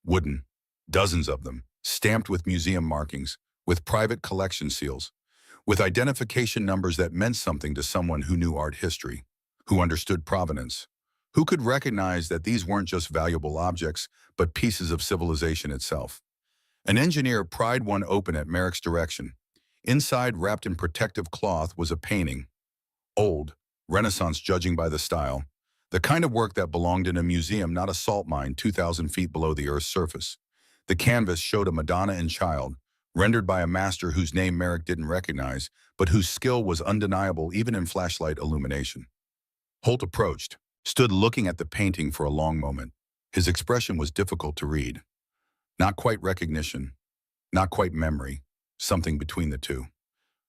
wooden, dozens of them, stamped with museum markings, with private collection seals, with identification numbers that meant something to someone who knew art history, who understood provenance, who could recognize that these weren't just valuable objects, but pieces of civilization itself. An engineer pried one open at Merrick's direction. Inside, wrapped in protective cloth, was a painting. Old, Renaissance judging by the style, the kind of work that belonged in a museum, not a salt mine 2,000 feet below the Earth's surface. The canvas showed a Madonna and Child, rendered by a master whose name Merrick didn't recognize, but whose skill was undeniable even in flashlight illumination. Holt approached, stood looking at the painting for a long moment. His expression was difficult to read. Not quite recognition, not quite memory, something between the two.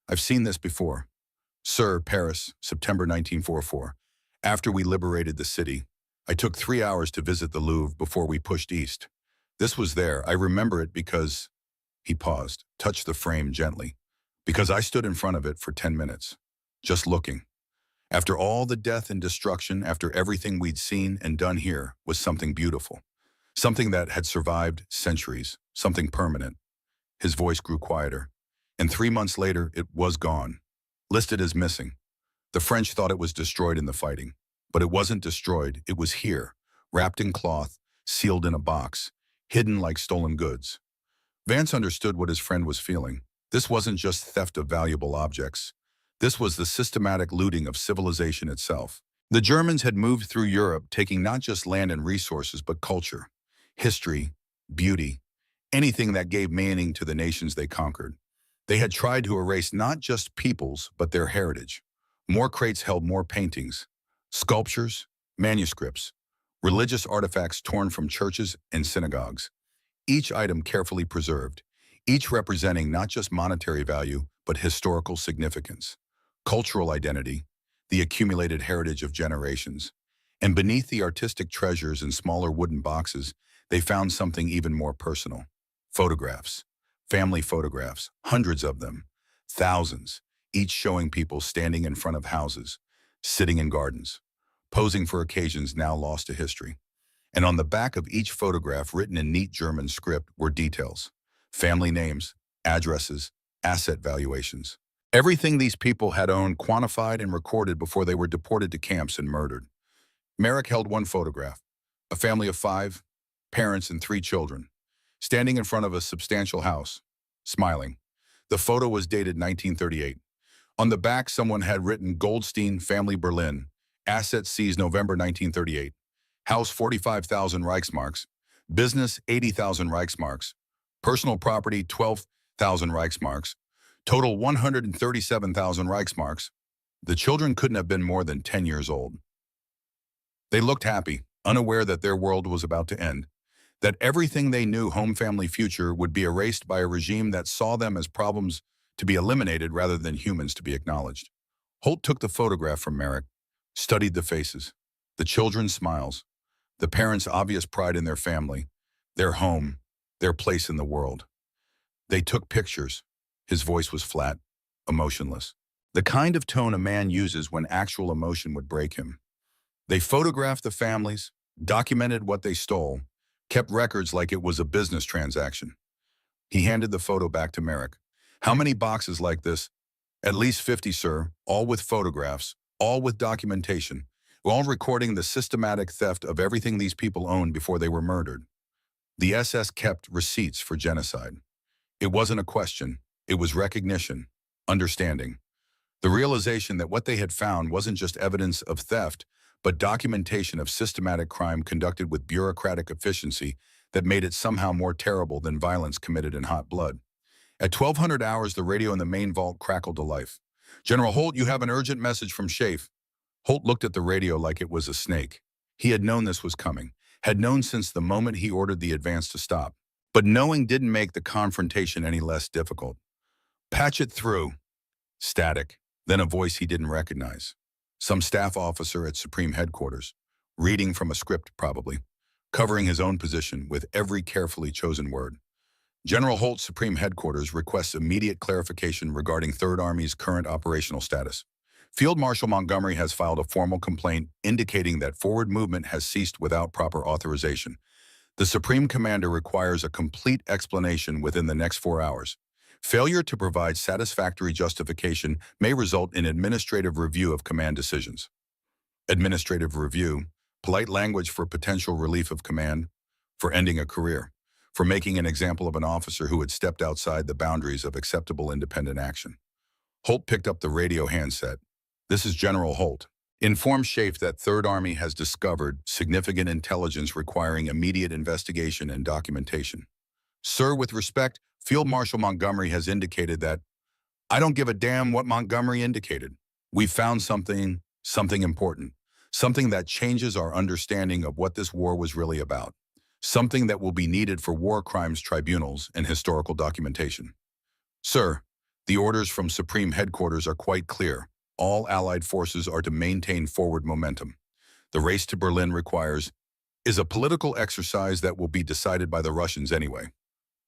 I've seen this before. Sir, Paris, September 1944. After we liberated the city, I took 3 hours to visit the Louvre before we pushed east. This was there. I remember it because... He paused, touched the frame gently. Because I stood in front of it for 10 minutes, just looking. After all the death and destruction, after everything we'd seen and done here, was something beautiful. Something that had survived centuries, something permanent. His voice grew quieter. And 3 months later, it was gone. Listed as missing. The French thought it was destroyed in the fighting. But it wasn't destroyed, it was here, wrapped in cloth, sealed in a box, hidden like stolen goods. Vance understood what his friend was feeling. This wasn't just theft of valuable objects. This was the systematic looting of civilization itself. The Germans had moved through Europe, taking not just land and resources, but culture, history, beauty, anything that gave meaning to the nations they conquered. They had tried to erase not just peoples, but their heritage. More crates held more paintings, sculptures, manuscripts, religious artifacts torn from churches and synagogues. Each item carefully preserved, each representing not just monetary value, but historical significance, cultural identity, the accumulated heritage of generations. And beneath the artistic treasures in smaller wooden boxes, they found something even more personal. Photographs, family photographs, hundreds of them, thousands, each showing people standing in front of houses, sitting in gardens, posing for occasions now lost to history. And on the back of each photograph, written in neat German script, were details: family names, addresses, asset valuations. Everything these people had owned quantified and recorded before they were deported to camps and murdered. Merrick held one photograph: a family of 5, parents and 3 children, standing in front of a substantial house, smiling. The photo was dated 1938. On the back, someone had written Goldstein Family Berlin, assets seized November 1938, house 45,000 Reichsmarks, business 80,000 Reichsmarks, personal property 12,000 Reichsmarks, total 137,000 Reichsmarks. The children couldn't have been more than 10 years old. They looked happy, unaware that their world was about to end, that everything they knew home family future would be erased by a regime that saw them as problems to be eliminated rather than humans to be acknowledged. Holt took the photograph from Merrick, studied the faces, the children's smiles, the parents' obvious pride in their family, their home, their place in the world. They took pictures. His voice was flat, emotionless. The kind of tone a man uses when actual emotion would break him. They photographed the families, documented what they stole, kept records like it was a business transaction. He handed the photo back to Merrick. How many boxes like this? At least 50, sir, all with photographs, all with documentation, all recording the systematic theft of everything these people owned before they were murdered. The SS kept receipts for genocide. It wasn't a question, it was recognition, understanding. The realization that what they had found wasn't just evidence of theft, but documentation of systematic crime conducted with bureaucratic efficiency that made it somehow more terrible than violence committed in hot blood. At 1200 hours, the radio in the main vault crackled to life. "General Holt, you have an urgent message from Schaeff." Holt looked at the radio like it was a snake. He had known this was coming, had known since the moment he ordered the advance to stop. But knowing didn't make the confrontation any less difficult. "Patch it through." Static, then a voice he didn't recognize. Some staff officer at Supreme Headquarters, reading from a script probably, covering his own position with every carefully chosen word. "General Holt, Supreme Headquarters, requests immediate clarification regarding Third Army's current operational status. Field Marshal Montgomery has filed a formal complaint indicating that forward movement has ceased without proper authorization. The Supreme Commander requires a complete explanation within the next 4 hours. Failure to provide satisfactory justification may result in administrative review of command decisions." Administrative review, polite language for potential relief of command, for ending a career, for making an example of an officer who had stepped outside the boundaries of acceptable independent action. Holt picked up the radio handset. "This is General Holt. Inform Schaeff that Third Army has discovered significant intelligence requiring immediate investigation and documentation. Sir, with respect, Field Marshal Montgomery has indicated that—" "I don't give a damn what Montgomery indicated. We found something important, something that changes our understanding of what this war was really about, something that will be needed for war crimes tribunals and historical documentation. Sir, the orders from Supreme Headquarters are quite clear. All Allied forces are to maintain forward momentum. The race to Berlin is a political exercise that will be decided by the Russians anyway."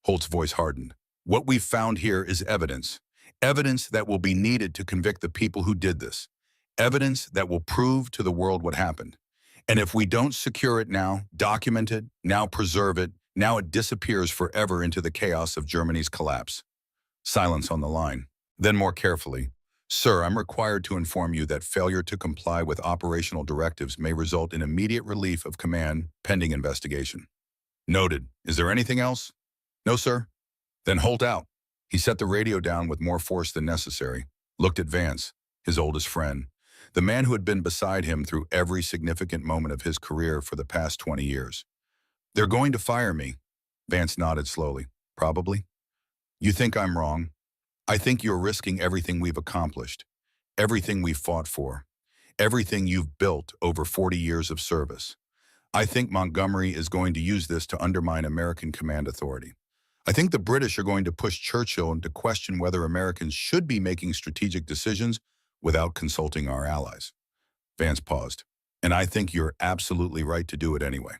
Holt's voice hardened. "What we've found here is evidence. Evidence that will be needed to convict the people who did this. Evidence that will prove to the world what happened. And if we don't secure it now, document it, now preserve it, now it disappears forever into the chaos of Germany's collapse." Silence on the line. Then more carefully, "Sir, I'm required to inform you that failure to comply with operational directives may result in immediate relief of command pending investigation." "Noted. Is there anything else?" "No, sir." "Then Holt out." He set the radio down with more force than necessary, looked at Vance, his oldest friend, the man who had been beside him through every significant moment of his career for the past 20 years. "They're going to fire me." Vance nodded slowly. "Probably." "You think I'm wrong? I think you're risking everything we've accomplished, everything we've fought for, everything you've built over 40 years of service. I think Montgomery is going to use this to undermine American command authority. I think the British are going to push Churchill into question whether Americans should be making strategic decisions without consulting our allies." Vance paused. "And I think you're absolutely right to do it anyway."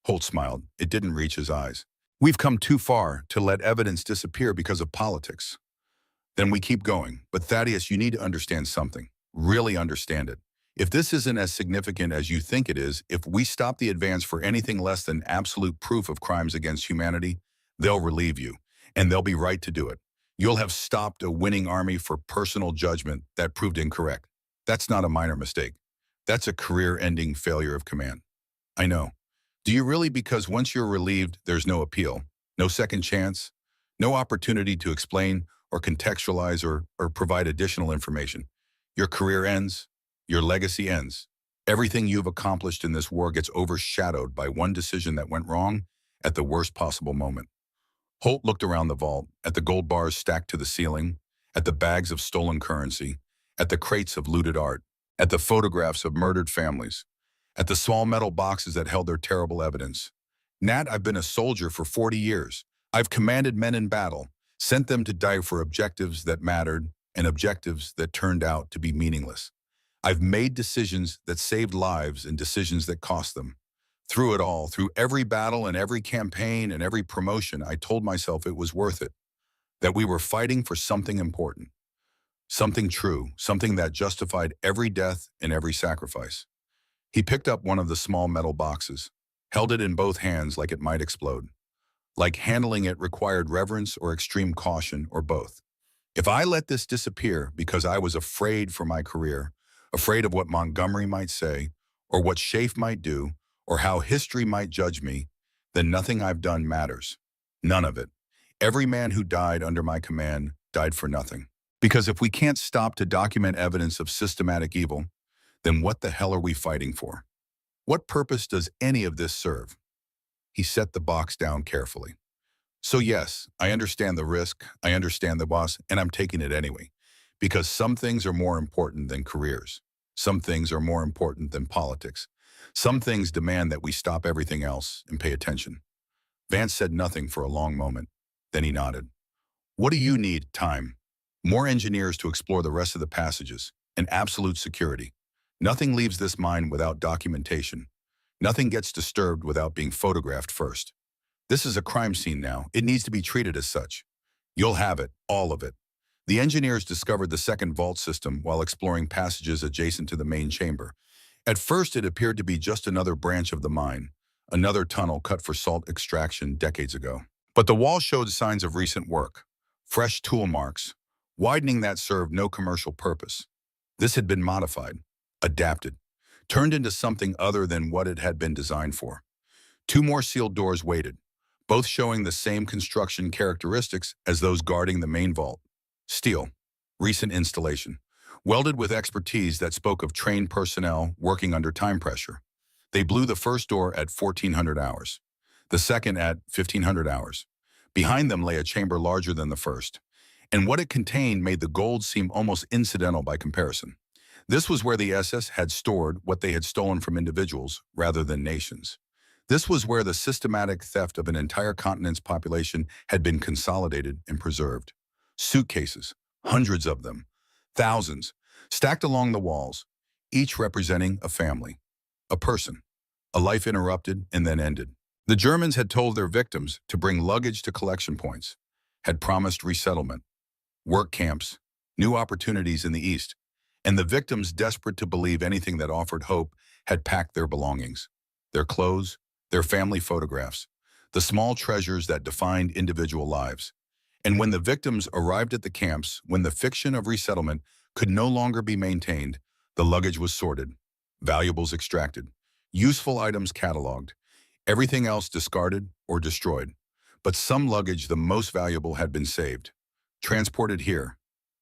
Holt smiled. It didn't reach his eyes. "We've come too far to let evidence disappear because of politics. Then we keep going. But Thaddeus, you need to understand something. Really understand it. If this isn't as significant as you think it is, if we stop the advance for anything less than absolute proof of crimes against humanity, they'll relieve you, and they'll be right to do it. You'll have stopped a winning army for personal judgment that proved incorrect. That's not a minor mistake. That's a career-ending failure of command. I know. Do you really? Because once you're relieved, there's no appeal, no second chance, no opportunity to explain or contextualize or provide additional information. Your career ends, your legacy ends. Everything you've accomplished in this war gets overshadowed by one decision that went wrong at the worst possible moment. Holt looked around the vault, at the gold bars stacked to the ceiling, at the bags of stolen currency, at the crates of looted art, at the photographs of murdered families, at the small metal boxes that held their terrible evidence. Nat, I've been a soldier for 40 years. I've commanded men in battle, sent them to die for objectives that mattered and objectives that turned out to be meaningless. I've made decisions that saved lives and decisions that cost them. Through it all, through every battle and every campaign and every promotion, I told myself it was worth it, that we were fighting for something important, something true, something that justified every death and every sacrifice. He picked up one of the small metal boxes, held it in both hands like it might explode. Like handling it required reverence or extreme caution or both. If I let this disappear because I was afraid for my career, afraid of what Montgomery might say, or what Schaeff might do, or how history might judge me, then nothing I've done matters. None of it. Every man who died under my command died for nothing. Because if we can't stop to document evidence of systematic evil, then what the hell are we fighting for? What purpose does any of this serve? He set the box down carefully. So yes, I understand the risk, I understand the loss, and I'm taking it anyway. Because some things are more important than careers. Some things are more important than politics. Some things demand that we stop everything else and pay attention. Vance said nothing for a long moment. Then he nodded. What do you need? Time. More engineers to explore the rest of the passages, and absolute security. Nothing leaves this mine without documentation. Nothing gets disturbed without being photographed first. This is a crime scene now. It needs to be treated as such. You'll have it, all of it. The engineers discovered the second vault system while exploring passages adjacent to the main chamber. At first, it appeared to be just another branch of the mine, another tunnel cut for salt extraction decades ago. But the wall showed signs of recent work, fresh tool marks, widening that served no commercial purpose. This had been modified, adapted, turned into something other than what it had been designed for. Two more sealed doors waited, both showing the same construction characteristics as those guarding the main vault. Steel, recent installation, welded with expertise that spoke of trained personnel working under time pressure. They blew the first door at 1400 hours, the second at 1500 hours. Behind them lay a chamber larger than the first, and what it contained made the gold seem almost incidental by comparison. This was where the SS had stored what they had stolen from individuals rather than nations. This was where the systematic theft of an entire continent's population had been consolidated and preserved. Suitcases, hundreds of them, thousands, stacked along the walls, each representing a family, a person, a life interrupted and then ended. The Germans had told their victims to bring luggage to collection points, had promised resettlement, work camps, new opportunities in the East, and the victims, desperate to believe anything that offered hope, had packed their belongings, their clothes, their family photographs, the small treasures that defined individual lives. And when the victims arrived at the camps, when the fiction of resettlement could no longer be maintained, the luggage was sorted, valuables extracted, useful items cataloged, everything else discarded or destroyed. But some luggage, the most valuable, had been saved, transported here,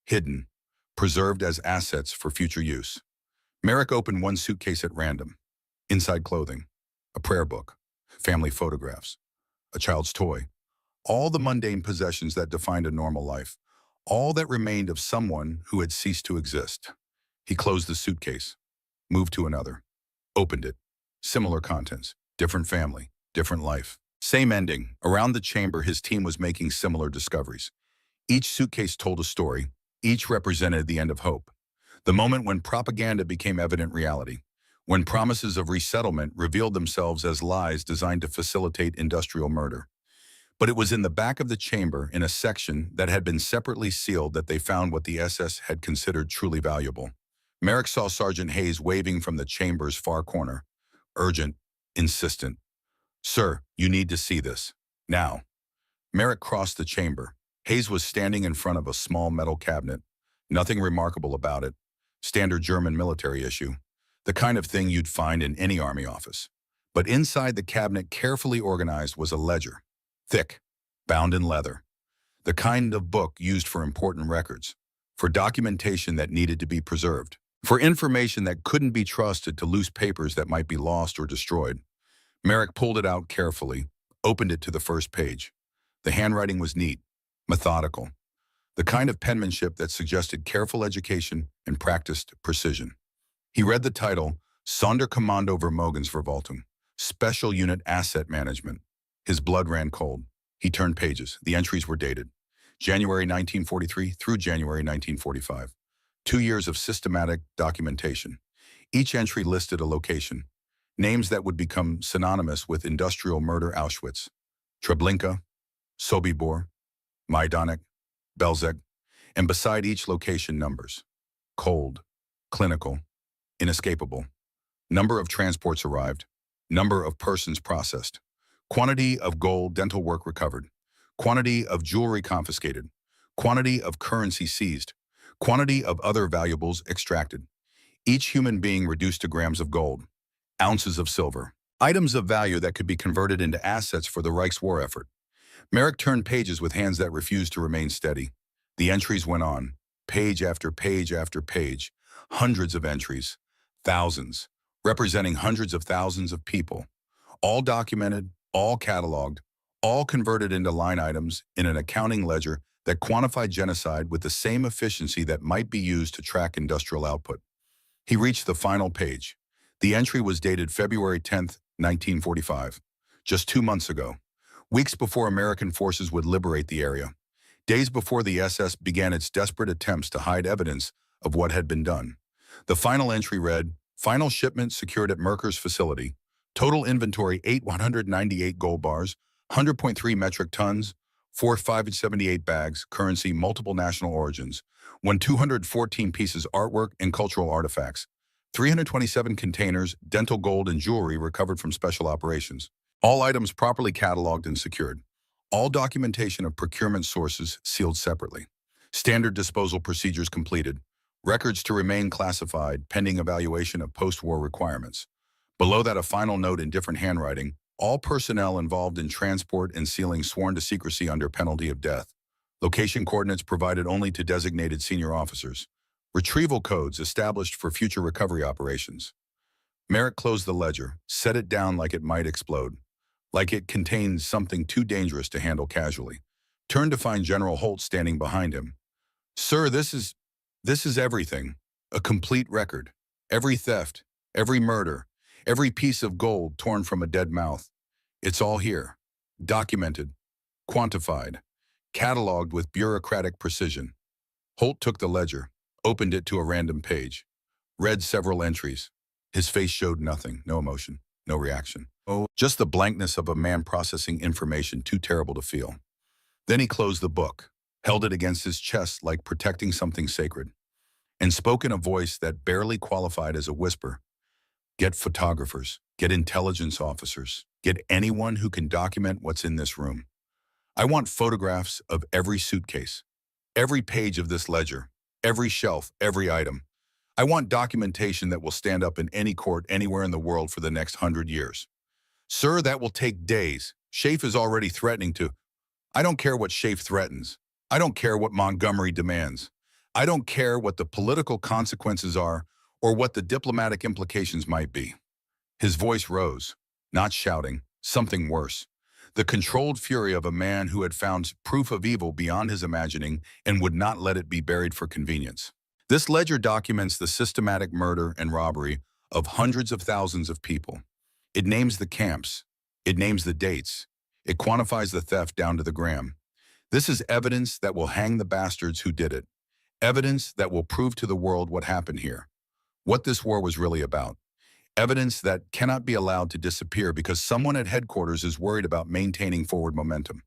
hidden, preserved as assets for future use. Merrick opened one suitcase at random. Inside clothing, a prayer book, family photographs, a child's toy, all the mundane possessions that defined a normal life, all that remained of someone who had ceased to exist. He closed the suitcase, moved to another, opened it. Similar contents, different family, different life. Same ending. Around the chamber, his team was making similar discoveries. Each suitcase told a story. Each represented the end of hope. The moment when propaganda became evident reality. When promises of resettlement revealed themselves as lies designed to facilitate industrial murder. But it was in the back of the chamber, in a section that had been separately sealed, that they found what the SS had considered truly valuable. Merrick saw Sergeant Hayes waving from the chamber's far corner. Urgent, insistent. Sir, you need to see this. Now. Merrick crossed the chamber. Hayes was standing in front of a small metal cabinet. Nothing remarkable about it. Standard German military issue. The kind of thing you'd find in any army office. But inside the cabinet, carefully organized, was a ledger. Thick, bound in leather. The kind of book used for important records. For documentation that needed to be preserved. For information that couldn't be trusted to loose papers that might be lost or destroyed. Merrick pulled it out carefully, opened it to the first page. The handwriting was neat, methodical, the kind of penmanship that suggested careful education and practiced precision. He read the title, Sonderkommandovermogensverwaltung, Special Unit Asset Management. His blood ran cold. He turned pages. The entries were dated. January 1943 through January 1945. 2 years of systematic documentation. Each entry listed a location. Names that would become synonymous with industrial murder Auschwitz. Treblinka, Sobibor, Majdanek, Belzec, and beside each location numbers. Cold, clinical, inescapable. Number of transports arrived. Number of persons processed. Quantity of gold dental work recovered. Quantity of jewelry confiscated. Quantity of currency seized. Quantity of other valuables extracted. Each human being reduced to grams of gold. Ounces of silver. Items of value that could be converted into assets for the Reich's war effort. Merrick turned pages with hands that refused to remain steady. The entries went on, page after page after page, hundreds of entries, thousands, representing hundreds of thousands of people, all documented, all cataloged, all converted into line items in an accounting ledger that quantified genocide with the same efficiency that might be used to track industrial output. He reached the final page. The entry was dated February 10th, 1945, just 2 months ago, weeks before American forces would liberate the area, days before the SS began its desperate attempts to hide evidence of what had been done. The final entry read, final shipment secured at Merker's facility, total inventory 198 gold bars, 100.3 metric tons, 4,578 bags, currency multiple national origins, 214 pieces artwork and cultural artifacts, 327 containers, dental gold and jewelry recovered from special operations. All items properly cataloged and secured. All documentation of procurement sources sealed separately. Standard disposal procedures completed. Records to remain classified pending evaluation of post-war requirements. Below that, a final note in different handwriting. All personnel involved in transport and sealing sworn to secrecy under penalty of death. Location coordinates provided only to designated senior officers. Retrieval codes established for future recovery operations. Merrick closed the ledger, set it down like it might explode, like it contained something too dangerous to handle casually. Turned to find General Holt standing behind him. Sir, this is everything. A complete record. Every theft, every murder, every piece of gold torn from a dead mouth. It's all here. Documented, quantified, cataloged with bureaucratic precision. Holt took the ledger, opened it to a random page, read several entries. His face showed nothing, no emotion, no reaction. Oh, just the blankness of a man processing information too terrible to feel. Then he closed the book, held it against his chest like protecting something sacred, and spoke in a voice that barely qualified as a whisper. Get photographers, get intelligence officers, get anyone who can document what's in this room. I want photographs of every suitcase, every page of this ledger, every shelf, every item. I want documentation that will stand up in any court anywhere in the world for the next 100 years. Sir, that will take days. Schaeff is already threatening to. I don't care what Schaeff threatens. I don't care what Montgomery demands. I don't care what the political consequences are or what the diplomatic implications might be. His voice rose, not shouting, something worse. The controlled fury of a man who had found proof of evil beyond his imagining and would not let it be buried for convenience. This ledger documents the systematic murder and robbery of hundreds of thousands of people. It names the camps. It names the dates. It quantifies the theft down to the gram. This is evidence that will hang the bastards who did it. Evidence that will prove to the world what happened here. What this war was really about. Evidence that cannot be allowed to disappear because someone at headquarters is worried about maintaining forward momentum.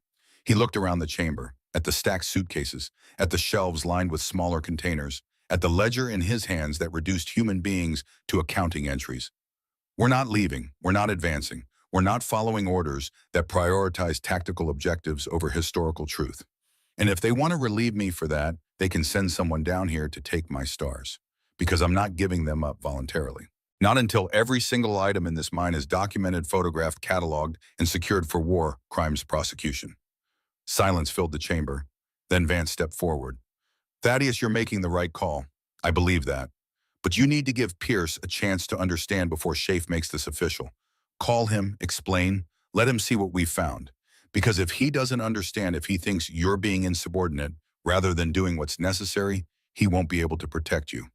He looked around the chamber, at the stacked suitcases, at the shelves lined with smaller containers, at the ledger in his hands that reduced human beings to accounting entries. We're not leaving, we're not advancing, we're not following orders that prioritize tactical objectives over historical truth. And if they want to relieve me for that, they can send someone down here to take my stars, because I'm not giving them up voluntarily. Not until every single item in this mine is documented, photographed, cataloged, and secured for war crimes prosecution. Silence filled the chamber. Then Vance stepped forward. Thaddeus, you're making the right call. I believe that. But you need to give Pierce a chance to understand before Schaeff makes this official. Call him, explain, let him see what we've found. Because if he doesn't understand, if he thinks you're being insubordinate rather than doing what's necessary, he won't be able to protect you.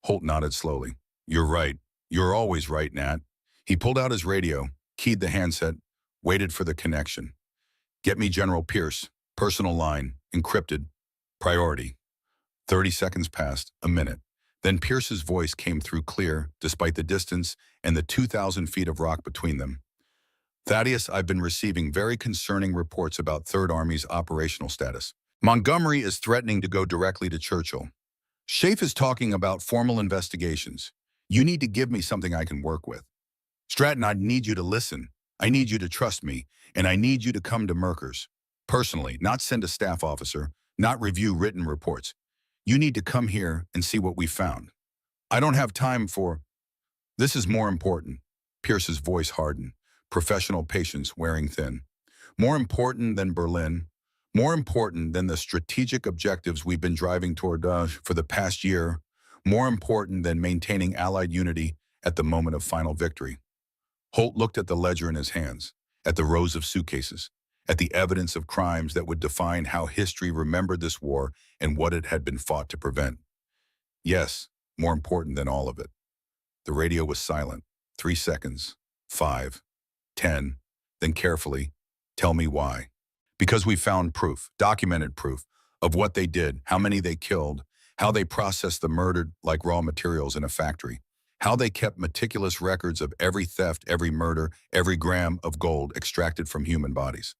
Holt nodded slowly. You're right. You're always right, Nat. He pulled out his radio, keyed the handset, waited for the connection. Get me General Pierce, personal line, encrypted, priority. 30 seconds passed, a minute. Then Pierce's voice came through clear, despite the distance and the 2,000 feet of rock between them. Thaddeus, I've been receiving very concerning reports about Third Army's operational status. Montgomery is threatening to go directly to Churchill. Schaeff is talking about formal investigations. You need to give me something I can work with. Stratton, I need you to listen. I need you to trust me, and I need you to come to Merkers. Personally, not send a staff officer, not review written reports. You need to come here and see what we found. I don't have time for... This is more important. Pierce's voice hardened, professional patience wearing thin. More important than Berlin, more important than the strategic objectives we've been driving toward for the past year, more important than maintaining Allied unity at the moment of final victory. Holt looked at the ledger in his hands, at the rows of suitcases, at the evidence of crimes that would define how history remembered this war and what it had been fought to prevent. Yes, more important than all of it. The radio was silent. 3 seconds, 5, 10, then carefully, tell me why. Because we found proof, documented proof, of what they did, how many they killed, how they processed the murdered like raw materials in a factory, how they kept meticulous records of every theft, every murder, every gram of gold extracted from human bodies.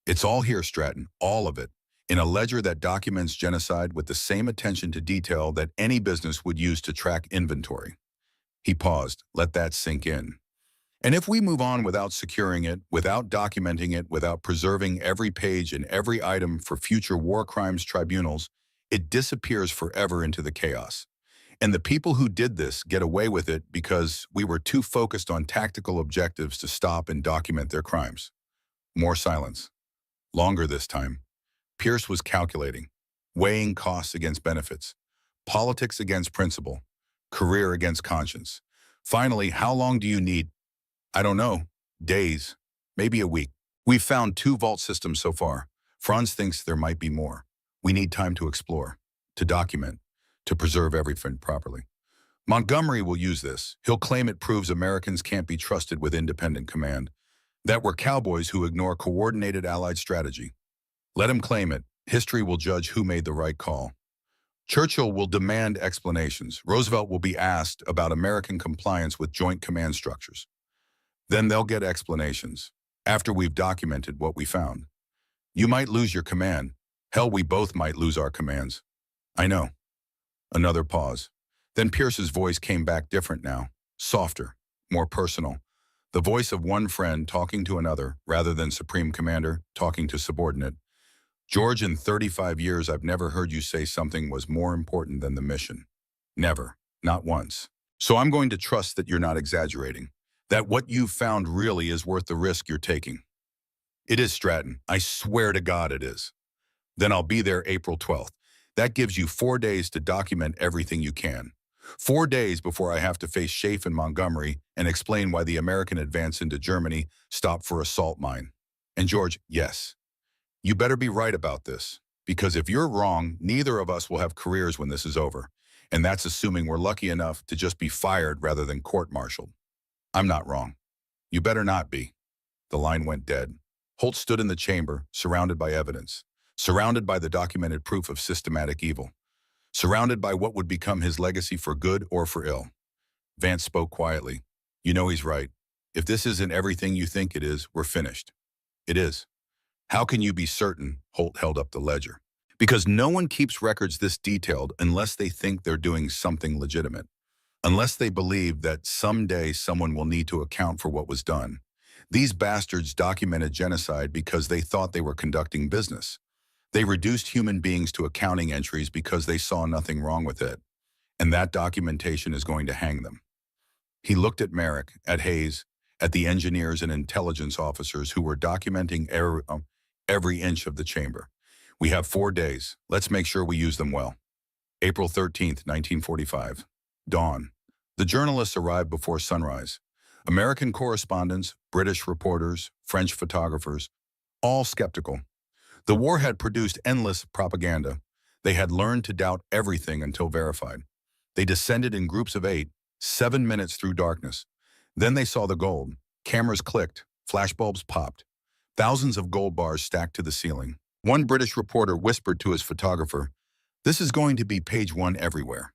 It's all here, Stratton, all of it, in a ledger that documents genocide with the same attention to detail that any business would use to track inventory. He paused, let that sink in. And if we move on without securing it, without documenting it, without preserving every page and every item for future war crimes tribunals, it disappears forever into the chaos. And the people who did this get away with it because we were too focused on tactical objectives to stop and document their crimes. More silence. Longer this time. Pierce was calculating, weighing costs against benefits, politics against principle, career against conscience. Finally, how long do you need? I don't know. Days. Maybe a week. We've found 2 vault systems so far. Franz thinks there might be more. We need time to explore, to document, to preserve everything properly. Montgomery will use this. He'll claim it proves Americans can't be trusted with independent command, that we're cowboys who ignore coordinated Allied strategy. Let him claim it. History will judge who made the right call. Churchill will demand explanations. Roosevelt will be asked about American compliance with joint command structures. Then they'll get explanations, after we've documented what we found. You might lose your command. Hell, we both might lose our commands. I know. Another pause. Then Pierce's voice came back different now, softer, more personal. The voice of one friend talking to another, rather than Supreme Commander talking to subordinate. George, in 35 years, I've never heard you say something was more important than the mission. Never. Not once. So I'm going to trust that you're not exaggerating. That what you've found really is worth the risk you're taking. It is, Stratton. I swear to God it is. Then I'll be there April 12th. That gives you 4 days to document everything you can. 4 days before I have to face Schaeff and Montgomery and explain why the American advance into Germany stopped for a salt mine. And George, yes, you better be right about this. Because if you're wrong, neither of us will have careers when this is over. And that's assuming we're lucky enough to just be fired rather than court-martialed. I'm not wrong. You better not be. The line went dead. Holt stood in the chamber, surrounded by evidence, surrounded by the documented proof of systematic evil, surrounded by what would become his legacy for good or for ill. Vance spoke quietly. You know he's right. If this isn't everything you think it is, we're finished. It is. How can you be certain? Holt held up the ledger. Because no one keeps records this detailed unless they think they're doing something legitimate, unless they believe that someday someone will need to account for what was done. These bastards documented genocide because they thought they were conducting business. They reduced human beings to accounting entries because they saw nothing wrong with it, and that documentation is going to hang them. He looked at Merrick, at Hayes, at the engineers and intelligence officers who were documenting every inch of the chamber. We have 4 days. Let's make sure we use them well. April 13th, 1945. Dawn. The journalists arrived before sunrise. American correspondents, British reporters, French photographers, all skeptical. The war had produced endless propaganda. They had learned to doubt everything until verified. They descended in groups of 8, 7 minutes through darkness. Then they saw the gold. Cameras clicked, flashbulbs popped. Thousands of gold bars stacked to the ceiling. One British reporter whispered to his photographer, "This is going to be page 1 everywhere."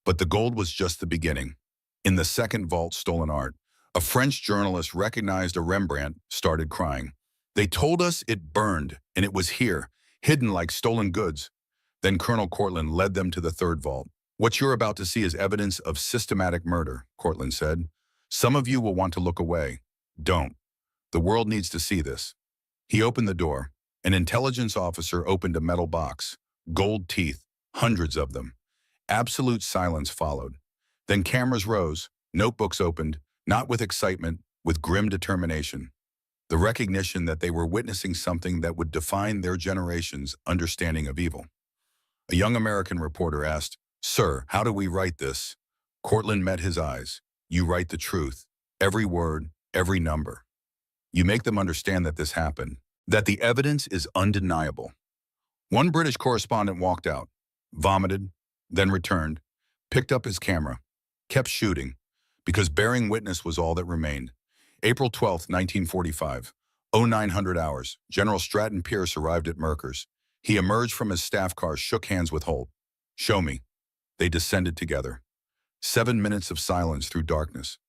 But the gold was just the beginning. In the second vault, stolen art, a French journalist recognized a Rembrandt, started crying. "They told us it burned, and it was here, hidden like stolen goods." Then Colonel Cortlandt led them to the third vault. "What you're about to see is evidence of systematic murder," Cortlandt said. "Some of you will want to look away. Don't. The world needs to see this." He opened the door. An intelligence officer opened a metal box. Gold teeth, hundreds of them. Absolute silence followed. Then cameras rose, notebooks opened, not with excitement, with grim determination. The recognition that they were witnessing something that would define their generation's understanding of evil. A young American reporter asked, "Sir, how do we write this?" Cortlandt met his eyes. "You write the truth, every word, every number. You make them understand that this happened, that the evidence is undeniable." One British correspondent walked out, vomited, then returned, picked up his camera, kept shooting, because bearing witness was all that remained. April 12th, 1945, 0900 hours, General Stratton Pierce arrived at Merker's. He emerged from his staff car, shook hands with Holt. "Show me." They descended together. 7 minutes of silence through darkness.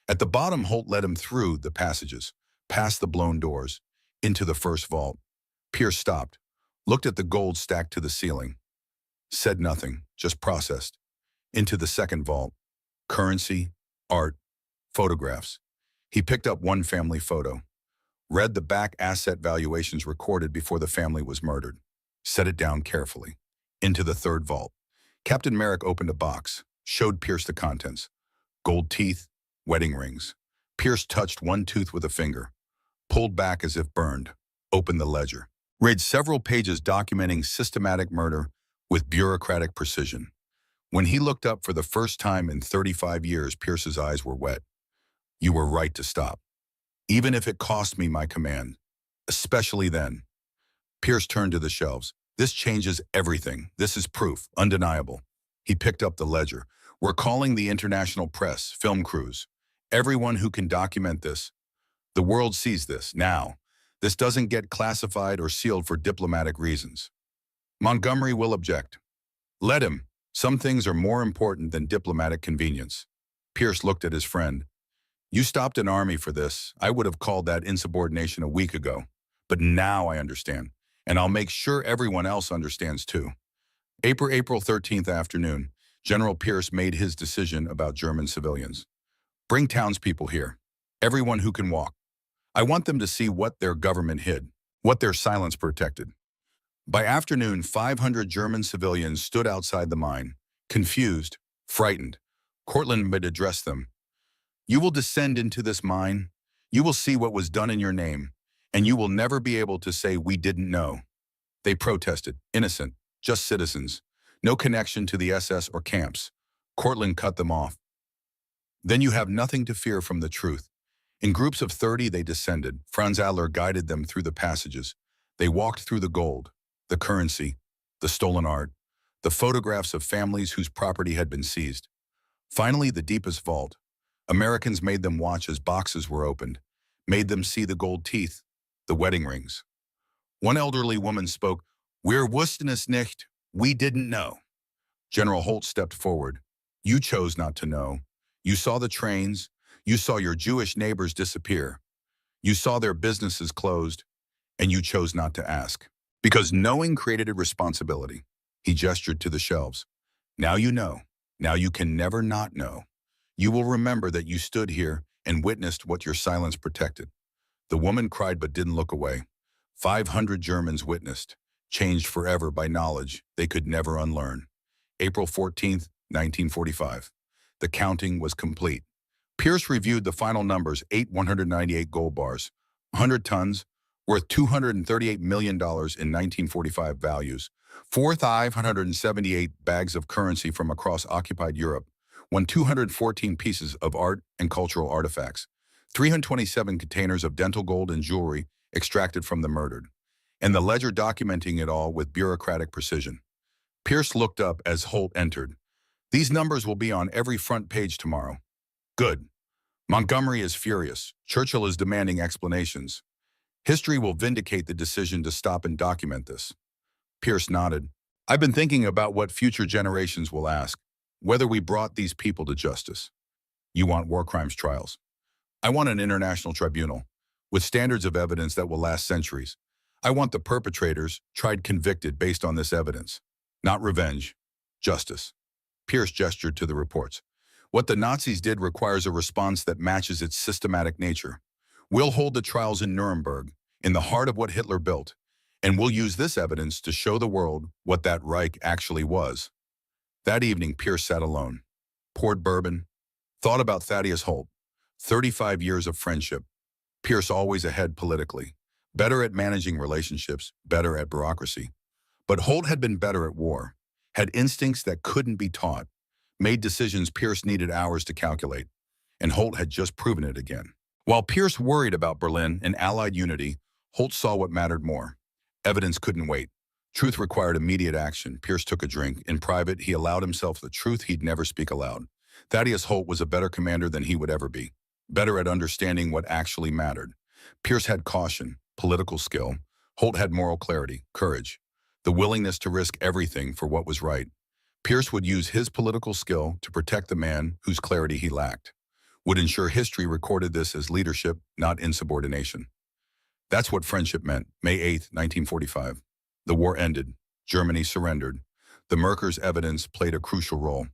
At the bottom, Holt led him through the passages, past the blown doors, into the first vault. Pierce stopped, looked at the gold stacked to the ceiling, said nothing, just processed. Into the second vault. Currency, art, photographs. He picked up one family photo, read the back asset valuations recorded before the family was murdered, set it down carefully. Into the third vault. Captain Merrick opened a box, showed Pierce the contents. Gold teeth, wedding rings. Pierce touched one tooth with a finger, pulled back as if burned, opened the ledger. Read several pages documenting systematic murder with bureaucratic precision. When he looked up for the first time in 35 years, Pierce's eyes were wet. "You were right to stop. Even if it cost me my command. Especially then." Pierce turned to the shelves. "This changes everything. This is proof, undeniable." He picked up the ledger. "We're calling the international press, film crews, everyone who can document this. The world sees this, now. This doesn't get classified or sealed for diplomatic reasons." Montgomery will object. "Let him. Some things are more important than diplomatic convenience." Pierce looked at his friend. "You stopped an army for this. I would have called that insubordination a week ago. But now I understand. And I'll make sure everyone else understands too." April 13th afternoon, General Pierce made his decision about German civilians. "Bring townspeople here. Everyone who can walk. I want them to see what their government hid, what their silence protected." By afternoon, 500 German civilians stood outside the mine, confused, frightened. Cortlandt would address them. "You will descend into this mine. You will see what was done in your name, and you will never be able to say we didn't know." They protested, innocent, just citizens, no connection to the SS or camps. Cortlandt cut them off. "Then you have nothing to fear from the truth." In groups of 30, they descended. Franz Adler guided them through the passages. They walked through the gold, the currency, the stolen art, the photographs of families whose property had been seized. Finally, the deepest vault. Americans made them watch as boxes were opened, made them see the gold teeth, the wedding rings. One elderly woman spoke, "Wir wussten es nicht. We didn't know." General Holt stepped forward. "You chose not to know. You saw the trains. You saw your Jewish neighbors disappear. You saw their businesses closed, and you chose not to ask." Because knowing created a responsibility. He gestured to the shelves. Now you know. Now you can never not know. You will remember that you stood here and witnessed what your silence protected. The woman cried but didn't look away. 500 Germans witnessed, changed forever by knowledge they could never unlearn. April 14th, 1945. The counting was complete. Pierce reviewed the final numbers: 198 gold bars, 100 tons, worth $238 million in 1945 values, 4,578 bags of currency from across occupied Europe, 214 pieces of art and cultural artifacts, 327 containers of dental gold and jewelry extracted from the murdered, and the ledger documenting it all with bureaucratic precision. Pierce looked up as Holt entered. These numbers will be on every front page tomorrow. Good. Montgomery is furious. Churchill is demanding explanations. History will vindicate the decision to stop and document this. Pierce nodded. I've been thinking about what future generations will ask, whether we brought these people to justice. You want war crimes trials. I want an international tribunal, with standards of evidence that will last centuries. I want the perpetrators tried, convicted based on this evidence. Not revenge, justice. Pierce gestured to the reports. What the Nazis did requires a response that matches its systematic nature. We'll hold the trials in Nuremberg, in the heart of what Hitler built, and we'll use this evidence to show the world what that Reich actually was. That evening, Pierce sat alone, poured bourbon, thought about Thaddeus Holt. 35 years of friendship. Pierce always ahead politically, better at managing relationships, better at bureaucracy. But Holt had been better at war, had instincts that couldn't be taught, made decisions Pierce needed hours to calculate, and Holt had just proven it again. While Pierce worried about Berlin and Allied unity, Holt saw what mattered more. Evidence couldn't wait. Truth required immediate action. Pierce took a drink. In private, he allowed himself the truth he'd never speak aloud. Thaddeus Holt was a better commander than he would ever be, better at understanding what actually mattered. Pierce had caution, political skill. Holt had moral clarity, courage, the willingness to risk everything for what was right. Pierce would use his political skill to protect the man whose clarity he lacked, would ensure history recorded this as leadership, not insubordination. That's what friendship meant. May 8th, 1945. The war ended. Germany surrendered. The Merkers' evidence played a crucial role.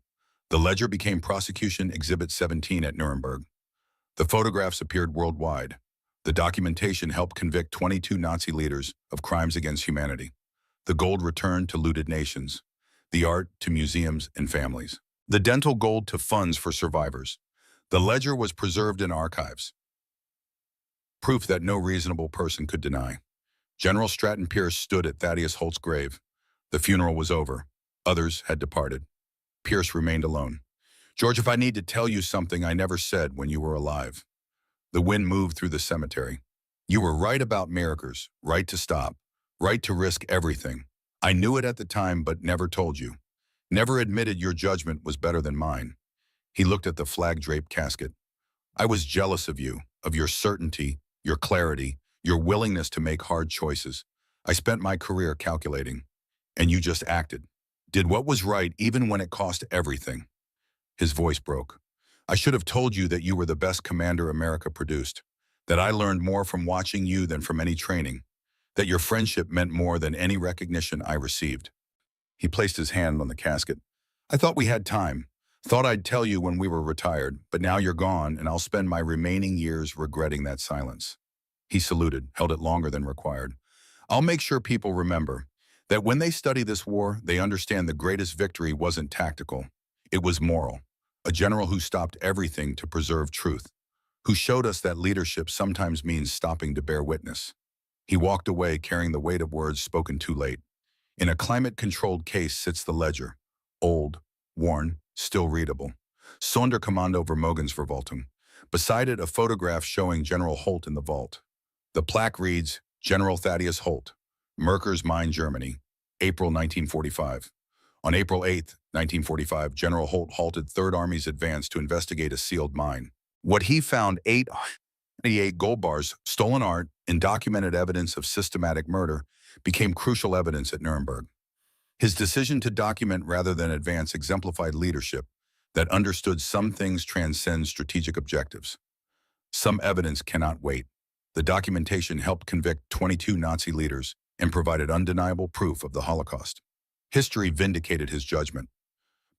The ledger became Prosecution Exhibit 17 at Nuremberg. The photographs appeared worldwide. The documentation helped convict 22 Nazi leaders of crimes against humanity. The gold returned to looted nations. The art to museums and families. The dental gold to funds for survivors. The ledger was preserved in archives. Proof that no reasonable person could deny. General Stratton Pierce stood at Thaddeus Holt's grave. The funeral was over. Others had departed. Pierce remained alone. George, if I need to tell you something I never said when you were alive. The wind moved through the cemetery. You were right about Merkers, right to stop, right to risk everything. I knew it at the time, but never told you. Never admitted your judgment was better than mine. He looked at the flag-draped casket. I was jealous of you, of your certainty, your clarity, your willingness to make hard choices. I spent my career calculating, and you just acted. Did what was right even when it cost everything. His voice broke. I should have told you that you were the best commander America produced, that I learned more from watching you than from any training, that your friendship meant more than any recognition I received. He placed his hand on the casket. I thought we had time. Thought I'd tell you when we were retired, but now you're gone, and I'll spend my remaining years regretting that silence. He saluted, held it longer than required. I'll make sure people remember that when they study this war, they understand the greatest victory wasn't tactical. It was moral. A general who stopped everything to preserve truth, who showed us that leadership sometimes means stopping to bear witness. He walked away carrying the weight of words spoken too late. In a climate-controlled case sits the ledger, old, worn, still readable. Sonderkommando Vermogensverwaltung. Beside it, a photograph showing General Holt in the vault. The plaque reads, General Thaddeus Holt, Merkers Mine, Germany, April 1945. On April 8, 1945, General Holt halted Third Army's advance to investigate a sealed mine. What he found, 888 gold bars, stolen art, and documented evidence of systematic murder, became crucial evidence at Nuremberg. His decision to document rather than advance exemplified leadership that understood some things transcend strategic objectives. Some evidence cannot wait. The documentation helped convict 22 Nazi leaders and provided undeniable proof of the Holocaust. History vindicated his judgment.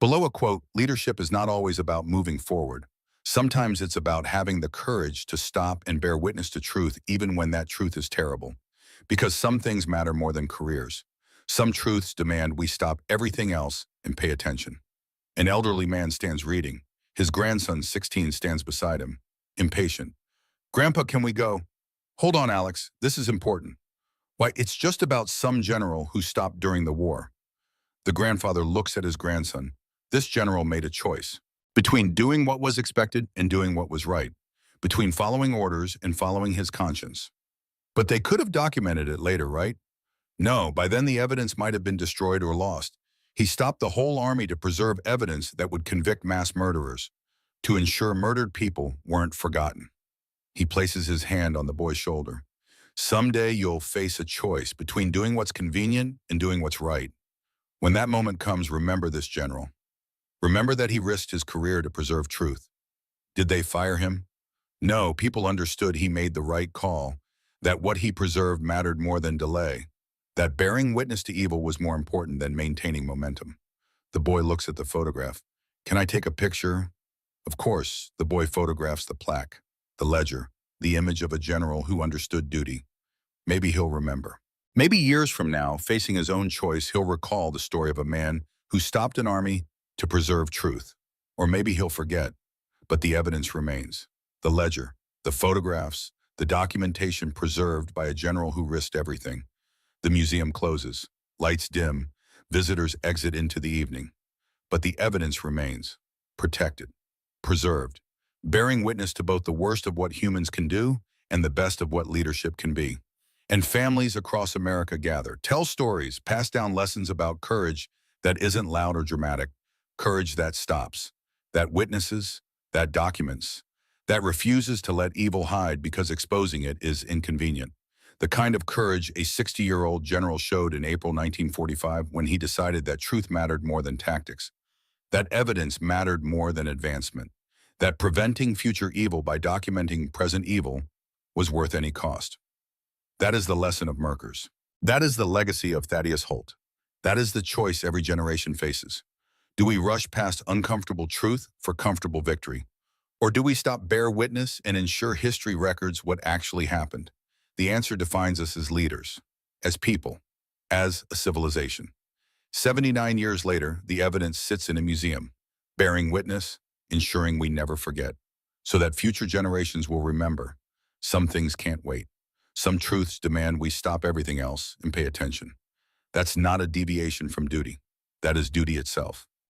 Below a quote, leadership is not always about moving forward. Sometimes it's about having the courage to stop and bear witness to truth even when that truth is terrible. Because some things matter more than careers. Some truths demand we stop everything else and pay attention. An elderly man stands reading. His grandson, 16, stands beside him, impatient. "Grandpa, can we go?" "Hold on, Alex. This is important." "Why, it's just about some general who stopped during the war." The grandfather looks at his grandson. This general made a choice between doing what was expected and doing what was right, between following orders and following his conscience. But they could have documented it later, right? No, by then the evidence might have been destroyed or lost. He stopped the whole army to preserve evidence that would convict mass murderers, to ensure murdered people weren't forgotten. He places his hand on the boy's shoulder. "Someday you'll face a choice between doing what's convenient and doing what's right. When that moment comes, remember this general. Remember that he risked his career to preserve truth." Did they fire him? No, people understood he made the right call, that what he preserved mattered more than delay, that bearing witness to evil was more important than maintaining momentum. The boy looks at the photograph. "Can I take a picture?" Of course, the boy photographs the plaque, the ledger, the image of a general who understood duty. Maybe he'll remember. Maybe years from now, facing his own choice, he'll recall the story of a man who stopped an army to preserve truth. Or maybe he'll forget, but the evidence remains. The ledger, the photographs, the documentation preserved by a general who risked everything. The museum closes, lights dim, visitors exit into the evening. But the evidence remains, protected, preserved, bearing witness to both the worst of what humans can do and the best of what leadership can be. And families across America gather, tell stories, pass down lessons about courage that isn't loud or dramatic, courage that stops, that witnesses, that documents, that refuses to let evil hide because exposing it is inconvenient. The kind of courage a 60-year-old general showed in April 1945 when he decided that truth mattered more than tactics, that evidence mattered more than advancement, that preventing future evil by documenting present evil was worth any cost. That is the lesson of Merkers. That is the legacy of Thaddeus Holt. That is the choice every generation faces. Do we rush past uncomfortable truth for comfortable victory? Or do we stop, bear witness, and ensure history records what actually happened? The answer defines us as leaders, as people, as a civilization. 79 years later, the evidence sits in a museum, bearing witness, ensuring we never forget, so that future generations will remember. Some things can't wait. Some truths demand we stop everything else and pay attention. That's not a deviation from duty. That is duty itself.